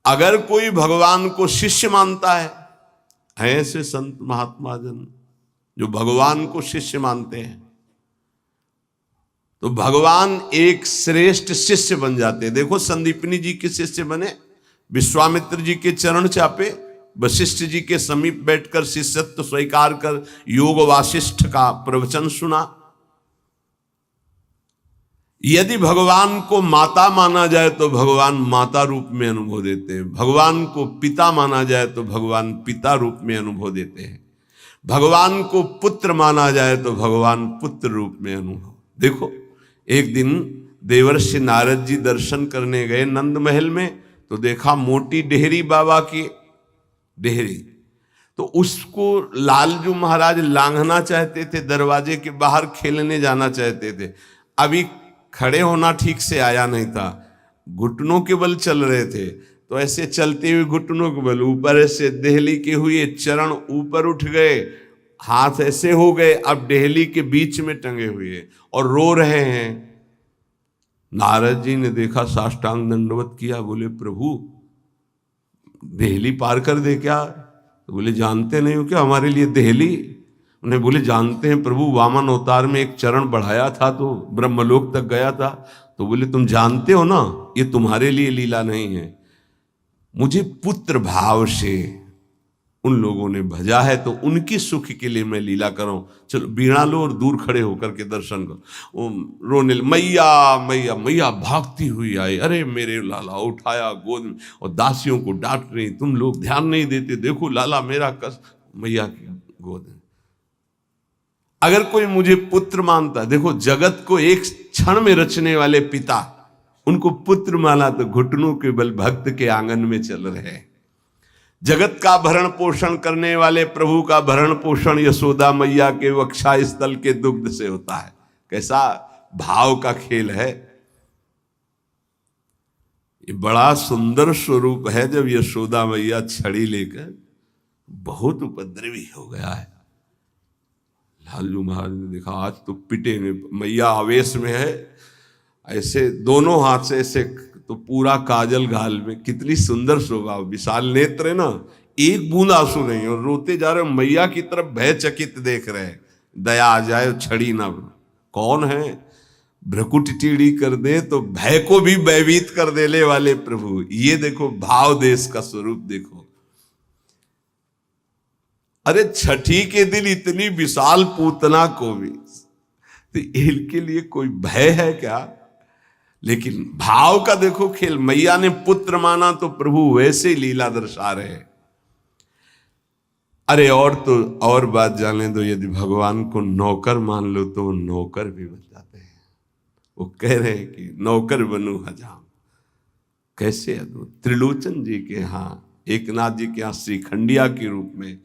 अगर कोई भगवान को शिष्य मानता है, ऐसे संत महात्मा जन जो भगवान को शिष्य मानते हैं, तो भगवान एक श्रेष्ठ शिष्य बन जाते हैं। देखो संदीपनी जी के शिष्य बने, विश्वामित्र जी के चरण चापे, वशिष्ठ जी के समीप बैठकर शिष्यत्व स्वीकार कर योग वासिष्ठ का प्रवचन सुना। यदि भगवान को माता माना जाए तो भगवान माता रूप में अनुभव देते हैं, भगवान को पिता माना जाए तो भगवान पिता रूप में अनुभव देते हैं, भगवान को पुत्र माना जाए तो भगवान पुत्र रूप में अनुभव। देखो एक दिन देवर्षि नारद जी दर्शन करने गए नंद महल में, तो देखा मोटी डेहरी बाबा की डेहरी, तो उसको लालजू महाराज लांघना चाहते थे, दरवाजे के बाहर खेलने जाना चाहते थे। अभी खड़े होना ठीक से आया नहीं था, घुटनों के बल चल रहे थे, तो ऐसे चलते हुए घुटनों के बल ऊपर ऐसे देहली के हुए, चरण ऊपर उठ गए, हाथ ऐसे हो गए, अब देहली के बीच में टंगे हुए और रो रहे हैं। नारद जी ने देखा, साष्टांग दंडवत किया, बोले प्रभु देहली पार कर दे क्या? तो बोले जानते नहीं हो क्या हमारे लिए देहली? उन्हें बोले जानते हैं प्रभु, वामन अवतार में एक चरण बढ़ाया था तो ब्रह्मलोक तक गया था। तो बोले तुम जानते हो ना ये तुम्हारे लिए लीला नहीं है, मुझे पुत्र भाव से उन लोगों ने भजा है तो उनकी सुख के लिए मैं लीला करूं। चलो बीड़ा लो और दूर खड़े होकर के दर्शन करो। रोने मैया मैया मैया भागती हुई आई, अरे मेरे लाला, उठाया गोद में और दासियों को डांट रही, तुम लोग ध्यान नहीं देते, देखो लाला मेरा कस, मैया की गोद में। अगर कोई मुझे पुत्र मानता, देखो जगत को एक क्षण में रचने वाले पिता, उनको पुत्र माना तो घुटनों के बल भक्त के आंगन में चल रहे हैं। जगत का भरण पोषण करने वाले प्रभु का भरण पोषण यशोदा मैया के वक्षा स्थल के दुग्ध से होता है। कैसा भाव का खेल है। ये बड़ा सुंदर स्वरूप है। जब यशोदा मैया छड़ी लेकर, बहुत उपद्रवी हो गया है, लालजू महाराज ने देखा आज तो पिटेंगे, मैया आवेश में है, ऐसे दोनों हाथ से ऐसे, तो पूरा काजल गाल में, कितनी सुंदर शोभा, विशाल नेत्र है ना, एक बूंद आंसू नहीं, और रोते जा रहे, मैया की तरफ भयचकित देख रहे हैं, दया आ जाए छड़ी ना। कौन है भ्रकुट टीढ़ी कर दे तो भय को भी भयभीत कर देने वाले प्रभु। ये देखो भाव देश का स्वरूप देखो। अरे छठी के दिन इतनी विशाल पूतना को भी, तो इनके लिए कोई भय है क्या? लेकिन भाव का देखो खेल। मैया ने पुत्र माना तो प्रभु वैसे ही लीला दर्शा रहे। अरे और तो और बात जाने दो, यदि भगवान को नौकर मान लो तो वो नौकर भी बन जाते हैं। वो कह रहे हैं कि नौकर बनूं हजाम। कैसे अद्भुत। त्रिलोचन जी के यहाँ, एकनाथ जी के यहाँ श्रीखंडिया के रूप में,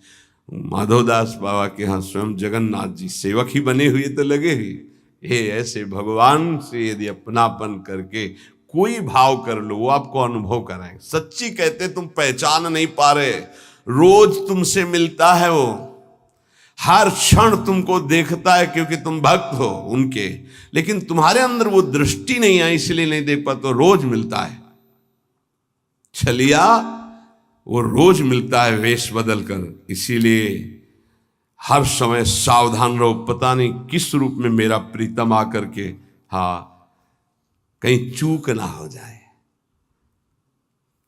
माधवदास बाबा के यहाँ स्वयं जगन्नाथ जी सेवक ही बने हुए तो लगे ही। ये ऐसे भगवान से यदि अपनापन करके कोई भाव कर लो, वो आपको अनुभव कराएंगे। सच्ची कहते तुम पहचान नहीं पा रहे, रोज तुमसे मिलता है वो, हर क्षण तुमको देखता है क्योंकि तुम भक्त हो उनके, लेकिन तुम्हारे अंदर वो दृष्टि नहीं है इसलिए नहीं देख पाते। रोज मिलता है छलिया, वो रोज मिलता है वेश बदल कर। इसीलिए हर समय सावधान रहो, पता नहीं किस रूप में मेरा प्रीतम आकर के, हाँ कहीं चूक ना हो जाए।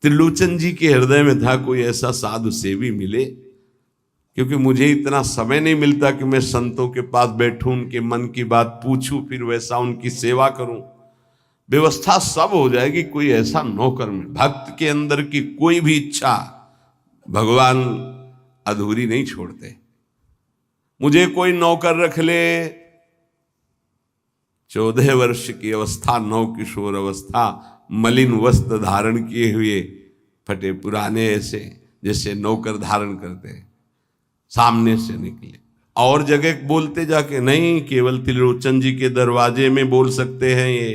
त्रिलोचन जी के हृदय में था कोई ऐसा साधु सेवी मिले, क्योंकि मुझे इतना समय नहीं मिलता कि मैं संतों के पास बैठूं, उनके मन की बात पूछूं, फिर वैसा उनकी सेवा करूं। व्यवस्था सब हो जाएगी, कोई ऐसा नौकर में। भक्त के अंदर की कोई भी इच्छा भगवान अधूरी नहीं छोड़ते। मुझे कोई नौकर रख ले, 14 वर्ष की अवस्था, नौ किशोर अवस्था, मलिन वस्त्र धारण किए हुए, फटे पुराने, ऐसे जैसे नौकर धारण करते हैं, सामने से निकले और जगह बोलते जाके नहीं, केवल त्रिलोचन जी के दरवाजे में बोल सकते हैं ये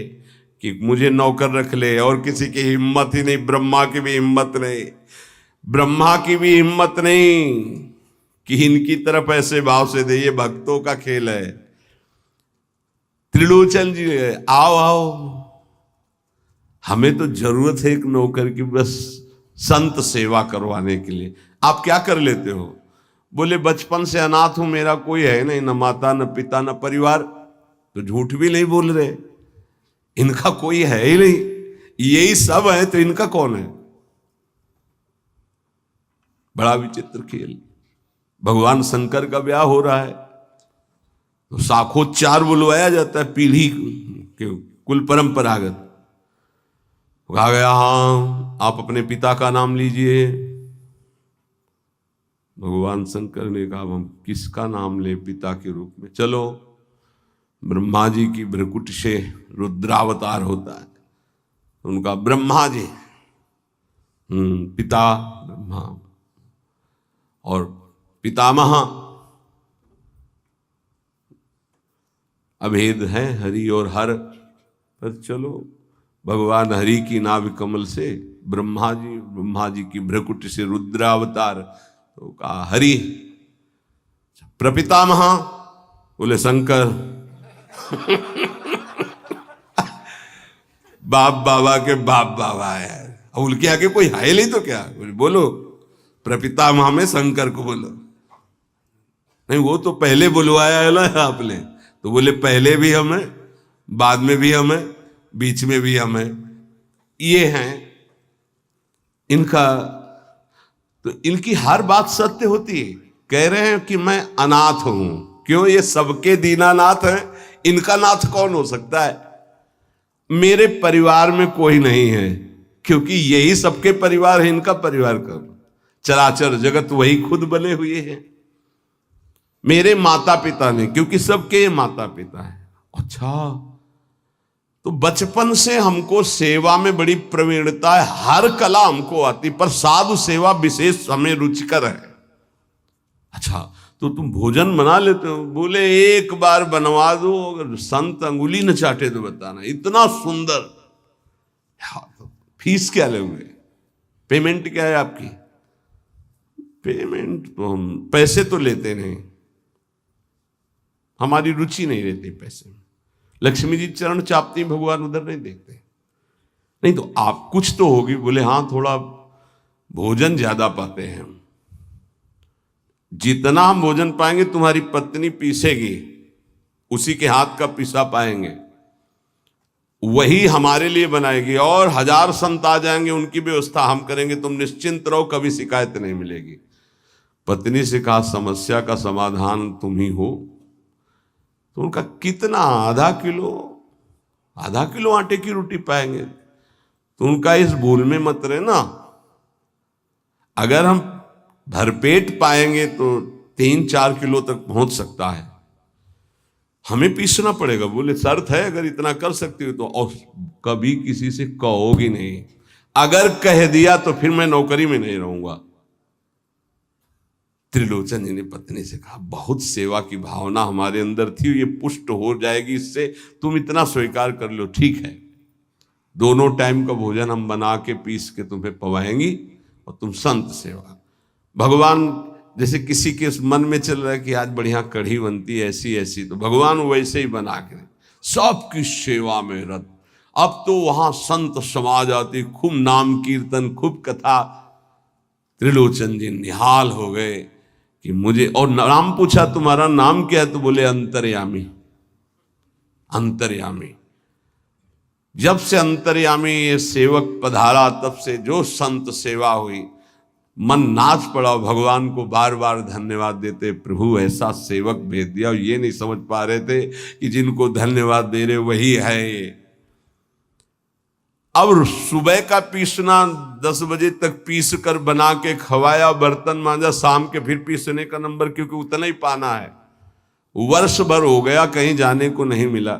कि मुझे नौकर रख ले, और किसी की हिम्मत ही नहीं, ब्रह्मा की भी हिम्मत नहीं, ब्रह्मा की भी हिम्मत नहीं कि इनकी तरफ ऐसे भाव से दे, ये भक्तों का खेल है। त्रिलोचन जी आओ आओ, हमें तो जरूरत है एक नौकर की, बस संत सेवा करवाने के लिए। आप क्या कर लेते हो? बोले बचपन से अनाथ हूं, मेरा कोई है नहीं, न माता न पिता न परिवार। तो झूठ भी नहीं बोल रहे, इनका कोई है ही नहीं, यही सब है, तो इनका कौन है? बड़ा विचित्र खेल। भगवान शंकर का ब्याह हो रहा है तो शाखोच्चार बुलवाया जाता है, पीढ़ी के कुल परंपरागत। कहा गया हाँ आप अपने पिता का नाम लीजिए। भगवान शंकर ने कहा हम किसका नाम ले पिता के रूप में? चलो, ब्रह्मा जी की भ्रकुट से रुद्रावतार होता है, उनका ब्रह्मा जी, पिता ब्रह्मा और पितामह अभेद है हरि और हर। पर चलो, भगवान हरि की नाभि कमल से ब्रह्मा जी की भ्रकुट से रुद्रावतार, तो कहा हरि। प्रपितामह बोले शंकर। बाप बाबा के बाप बाबा है, अब उनके आगे कोई है नहीं तो क्या? बोलो प्रपितामह में शंकर को बोलो। नहीं, वो तो पहले बुलवाया है ना आपने, तो बोले पहले भी हम हैं, बाद में भी हम हैं, बीच में भी हम हैं। ये हैं इनका, तो इनकी हर बात सत्य होती है। कह रहे हैं कि मैं अनाथ हूं, क्यों? ये सबके दीनानाथ हैं, इनका नाथ कौन हो सकता है? मेरे परिवार में कोई नहीं है, क्योंकि यही सबके परिवार है, इनका परिवार कौन? चराचर जगत वही खुद बने हुए हैं। मेरे माता पिता ने, क्योंकि सबके माता पिता हैं। अच्छा, तो बचपन से हमको सेवा में बड़ी प्रवीणता है, हर कला हमको आती, पर साधु सेवा विशेष हमें रुचिकर है। अच्छा, तो तुम भोजन बना लेते हो? बोले एक बार बनवा दो, अगर संत अंगुली न चाटे तो बताना, इतना सुंदर। तो फीस क्या लोगे? पेमेंट क्या है आपकी? पेमेंट तो हम पैसे तो लेते नहीं, हमारी रुचि नहीं रहती पैसे में। लक्ष्मी जी चरण चापती, भगवान उधर नहीं देखते। नहीं तो आप कुछ तो होगी। बोले हाँ, थोड़ा भोजन ज्यादा पाते हैं हम। जितना हम भोजन पाएंगे तुम्हारी पत्नी पीसेगी, उसी के हाथ का पिसा पाएंगे, वही हमारे लिए बनाएगी, और 1000 संत आ जाएंगे, उनकी व्यवस्था हम करेंगे, तुम निश्चिंत रहो, कभी शिकायत नहीं मिलेगी। पत्नी से कहा समस्या का समाधान तुम ही हो। तो उनका कितना, आधा किलो आटे की रोटी पाएंगे? तो उनका इस भूल में मत रहना, अगर हम भरपेट पाएंगे तो 3-4 किलो तक पहुंच सकता है, हमें पीसना पड़ेगा। बोले शर्त है, अगर इतना कर सकती हो तो। और कभी किसी से कहोगी नहीं, अगर कह दिया तो फिर मैं नौकरी में नहीं रहूंगा। त्रिलोचन जी ने पत्नी से कहा बहुत सेवा की भावना हमारे अंदर थी, ये पुष्ट हो जाएगी इससे, तुम इतना स्वीकार कर लो। ठीक है, दोनों टाइम का भोजन हम बना के पीस के तुम्हें पवाएंगी, और तुम संत सेवा। भगवान जैसे किसी के मन में चल रहा है कि आज बढ़िया कढ़ी बनती है ऐसी ऐसी, तो भगवान वैसे ही बना के सबकी सेवा में रत। अब तो वहां संत समाज आती, खूब नाम कीर्तन, खूब कथा। त्रिलोचन जी निहाल हो गए कि मुझे, और नाम पूछा तुम्हारा नाम क्या है? तो बोले अंतर्यामी। अंतर्यामी, जब से अंतर्यामी ये सेवक पधारा, तब से जो संत सेवा हुई, मन नाच पड़ा। भगवान को बार बार धन्यवाद देते, प्रभु ऐसा सेवक भेज दिया। और ये नहीं समझ पा रहे थे कि जिनको धन्यवाद दे रहे वही है। अब सुबह का पीसना 10 बजे तक पीस कर बना के खवाया, बर्तन मांजा, शाम के फिर पीसने का नंबर, क्योंकि उतना ही पाना है। वर्ष भर हो गया, कहीं जाने को नहीं मिला।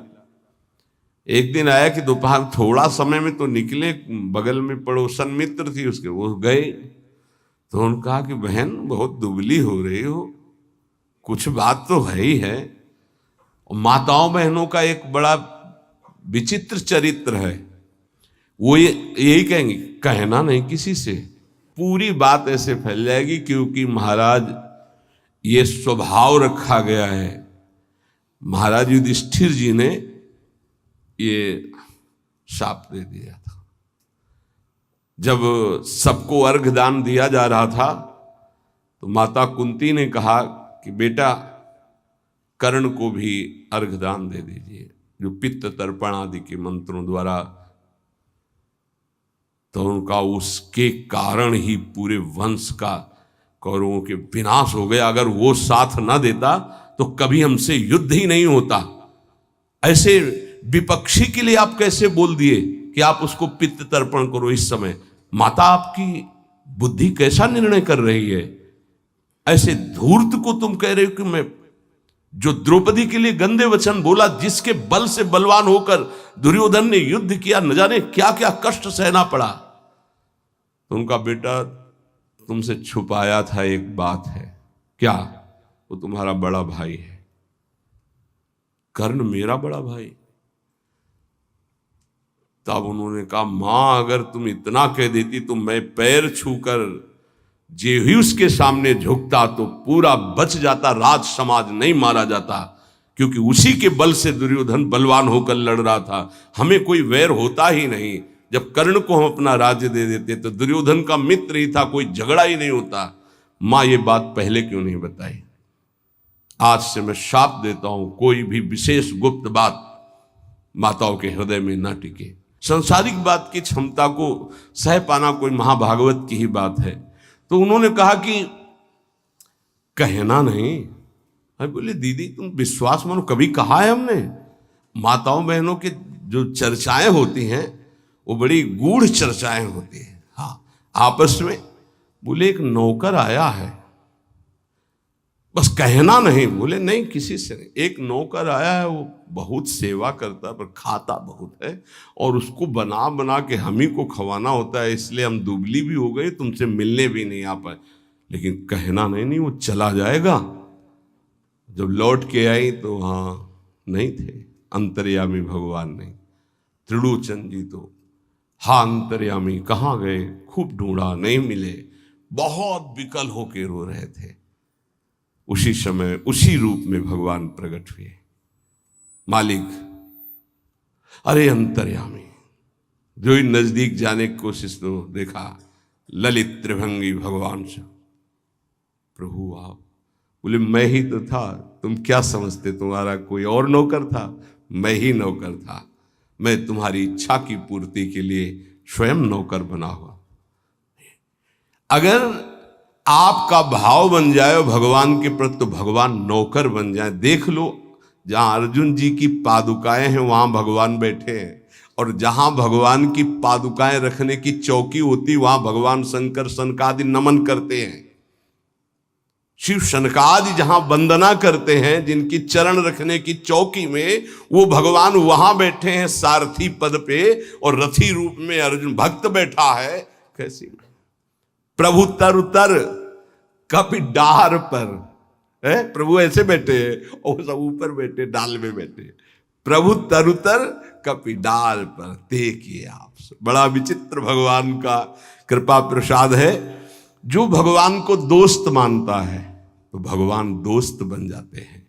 एक दिन आया कि दोपहर थोड़ा समय में तो निकले, बगल में पड़ोसन मित्र थी उसके, वो गए तो उन्होंने कहा कि बहन बहुत दुबली हो रही हो, कुछ बात तो है ही है। और माताओं बहनों का एक बड़ा विचित्र चरित्र है, वो यही कहेंगे कहना नहीं किसी से, पूरी बात ऐसे फैल जाएगी, क्योंकि महाराज ये स्वभाव रखा गया है। महाराज युधिष्ठिर जी ने ये शाप दे दिया था। जब सबको अर्घ दान दिया जा रहा था तो माता कुंती ने कहा कि बेटा कर्ण को भी अर्घ दान दे दीजिए, जो पित्त तर्पण आदि के मंत्रों द्वारा। तो उनका उसके कारण ही पूरे वंश का कौरवों के विनाश हो गया। अगर वो साथ ना देता तो कभी हमसे युद्ध ही नहीं होता। ऐसे विपक्षी के लिए आप कैसे बोल दिए कि आप उसको पित्त तर्पण करो इस समय? माता आपकी बुद्धि कैसा निर्णय कर रही है? ऐसे धूर्त को तुम कह रहे हो कि मैं, जो द्रौपदी के लिए गंदे वचन बोला, जिसके बल से बलवान होकर दुर्योधन ने युद्ध किया, न जाने क्या क्या कष्ट सहना पड़ा। तो उनका बेटा तुमसे छुपाया था एक बात है। क्या? वो तुम्हारा बड़ा भाई है। कर्ण मेरा बड़ा भाई? तब उन्होंने कहा मां अगर तुम इतना कह देती तो मैं पैर छूकर जे ही उसके सामने झुकता तो पूरा बच जाता, राज समाज नहीं मारा जाता, क्योंकि उसी के बल से दुर्योधन बलवान होकर लड़ रहा था। हमें कोई वैर होता ही नहीं। जब कर्ण को हम अपना राज्य दे देते तो दुर्योधन का मित्र ही था, कोई झगड़ा ही नहीं होता। मां ये बात पहले क्यों नहीं बताई? आज से मैं शाप देता हूं, कोई भी विशेष गुप्त बात माताओं के हृदय में ना टिके। संसारिक बात की क्षमता को सह पाना कोई महाभागवत की ही बात है। तो उन्होंने कहा कि कहना नहीं। अरे बोले दीदी तुम विश्वास मानो, कभी कहा है हमने? माताओं बहनों की जो चर्चाएं होती हैं वो बड़ी गूढ़ चर्चाएं होती हैं। हाँ, आपस में। बोले एक नौकर आया है, बस कहना नहीं। बोले नहीं किसी से नहीं। एक नौकर आया है, वो बहुत सेवा करता है पर खाता बहुत है, और उसको बना बना के हम ही को खवाना होता है, इसलिए हम दुबली भी हो गए, तुमसे मिलने भी नहीं आ पाए। लेकिन कहना नहीं, वो चला जाएगा। जब लौट के आई तो हाँ नहीं थे, अंतर्यामी भगवान नहीं। त्रिलोचन जी तो हाँ अंतर्यामी कहाँ गए, खूब ढूंढा नहीं मिले, बहुत विकल होके रो रहे थे। उसी समय उसी रूप में भगवान प्रकट हुए। मालिक, अरे अंतर्यामी, जो ही नजदीक जाने की कोशिश तो देखा ललित त्रिभंगी भगवान से। प्रभु आप? बोले मैं ही तो था, तुम क्या समझते तुम्हारा कोई और नौकर था? मैं ही नौकर था। मैं तुम्हारी इच्छा की पूर्ति के लिए स्वयं नौकर बना हुआ। अगर आपका भाव बन जाए भगवान के प्रति तो भगवान नौकर बन जाए। देख लो, जहां अर्जुन जी की पादुकाएं हैं वहां भगवान बैठे हैं, और जहां भगवान की पादुकाएं रखने की चौकी होती वहां भगवान शंकर सनकादि नमन करते हैं। शिव शनकादि जहां वंदना करते हैं, जिनकी चरण रखने की चौकी में, वो भगवान वहां बैठे हैं सारथी पद पे, और रथी रूप में अर्जुन भक्त बैठा है। कैसी प्रभु तर उतर कभी डार पर है, प्रभु ऐसे बैठे और सब ऊपर बैठे, डाल में बैठे। प्रभु तरुतर कपि डाल पर देखिए आप। बड़ा विचित्र भगवान का कृपा प्रसाद है। जो भगवान को दोस्त मानता है तो भगवान दोस्त बन जाते हैं।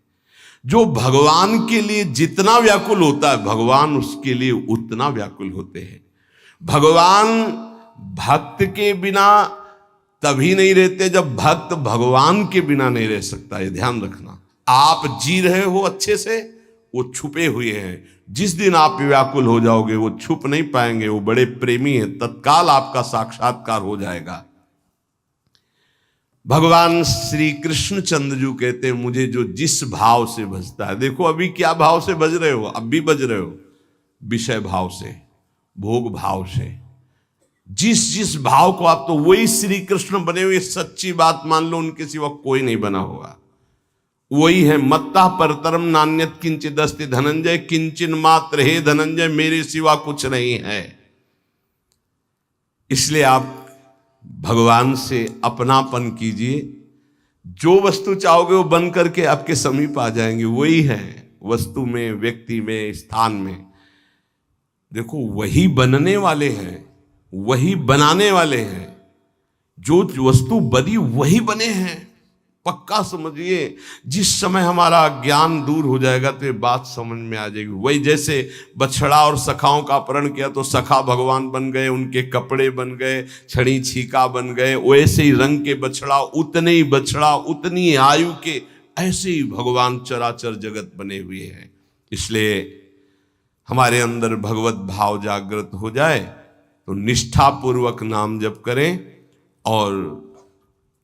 जो भगवान के लिए जितना व्याकुल होता है भगवान उसके लिए उतना व्याकुल होते हैं। भगवान भक्त के बिना तभी नहीं रहते जब भक्त भगवान के बिना नहीं रह सकता। ये ध्यान रखना। आप जी रहे हो अच्छे से, वो छुपे हुए हैं। जिस दिन आप व्याकुल हो जाओगे वो छुप नहीं पाएंगे। वो बड़े प्रेमी हैं, तत्काल आपका साक्षात्कार हो जाएगा। भगवान श्री कृष्ण चंद्रजू कहते हैं मुझे जो जिस भाव से भजता है। देखो अभी क्या भाव से भज रहे हो, अब भी भज रहे हो विषय भाव से, भोग भाव से। जिस जिस भाव को आप, तो वही श्री कृष्ण बने हुए। सच्ची बात मान लो, उनके सिवा कोई नहीं बना होगा। वही है मत्ता परतरम नान्यत किंचित अस्ति धनंजय, किंचिन मात्र हे धनंजय, मेरे सिवा कुछ नहीं है। इसलिए आप भगवान से अपनापन कीजिए। जो वस्तु चाहोगे वो बन करके आपके समीप आ जाएंगे। वही है वस्तु में, व्यक्ति में, स्थान में। देखो वही बनने वाले हैं, वही बनाने वाले हैं। जो वस्तु बनी वही बने हैं, पक्का समझिए। जिस समय हमारा ज्ञान दूर हो जाएगा तो ये बात समझ में आ जाएगी। वही जैसे बछड़ा और सखाओं का अपहरण किया तो सखा भगवान बन गए, उनके कपड़े बन गए, छड़ी छीका बन गए। वैसे ही रंग के बछड़ा, उतने ही बछड़ा, उतनी आयु के, ऐसे ही भगवान चराचर जगत बने हुए हैं। इसलिए हमारे अंदर भगवत भाव जागृत हो जाए तो निष्ठापूर्वक नाम जप करें और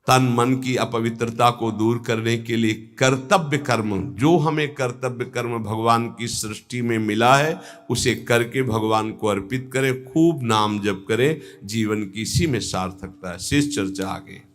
तन मन की अपवित्रता को दूर करने के लिए कर्तव्य कर्म, जो हमें कर्तव्य कर्म भगवान की सृष्टि में मिला है, उसे करके भगवान को अर्पित करें। खूब नाम जप करें, जीवन की इसी में सार्थकता है। शेष चर्चा आगे।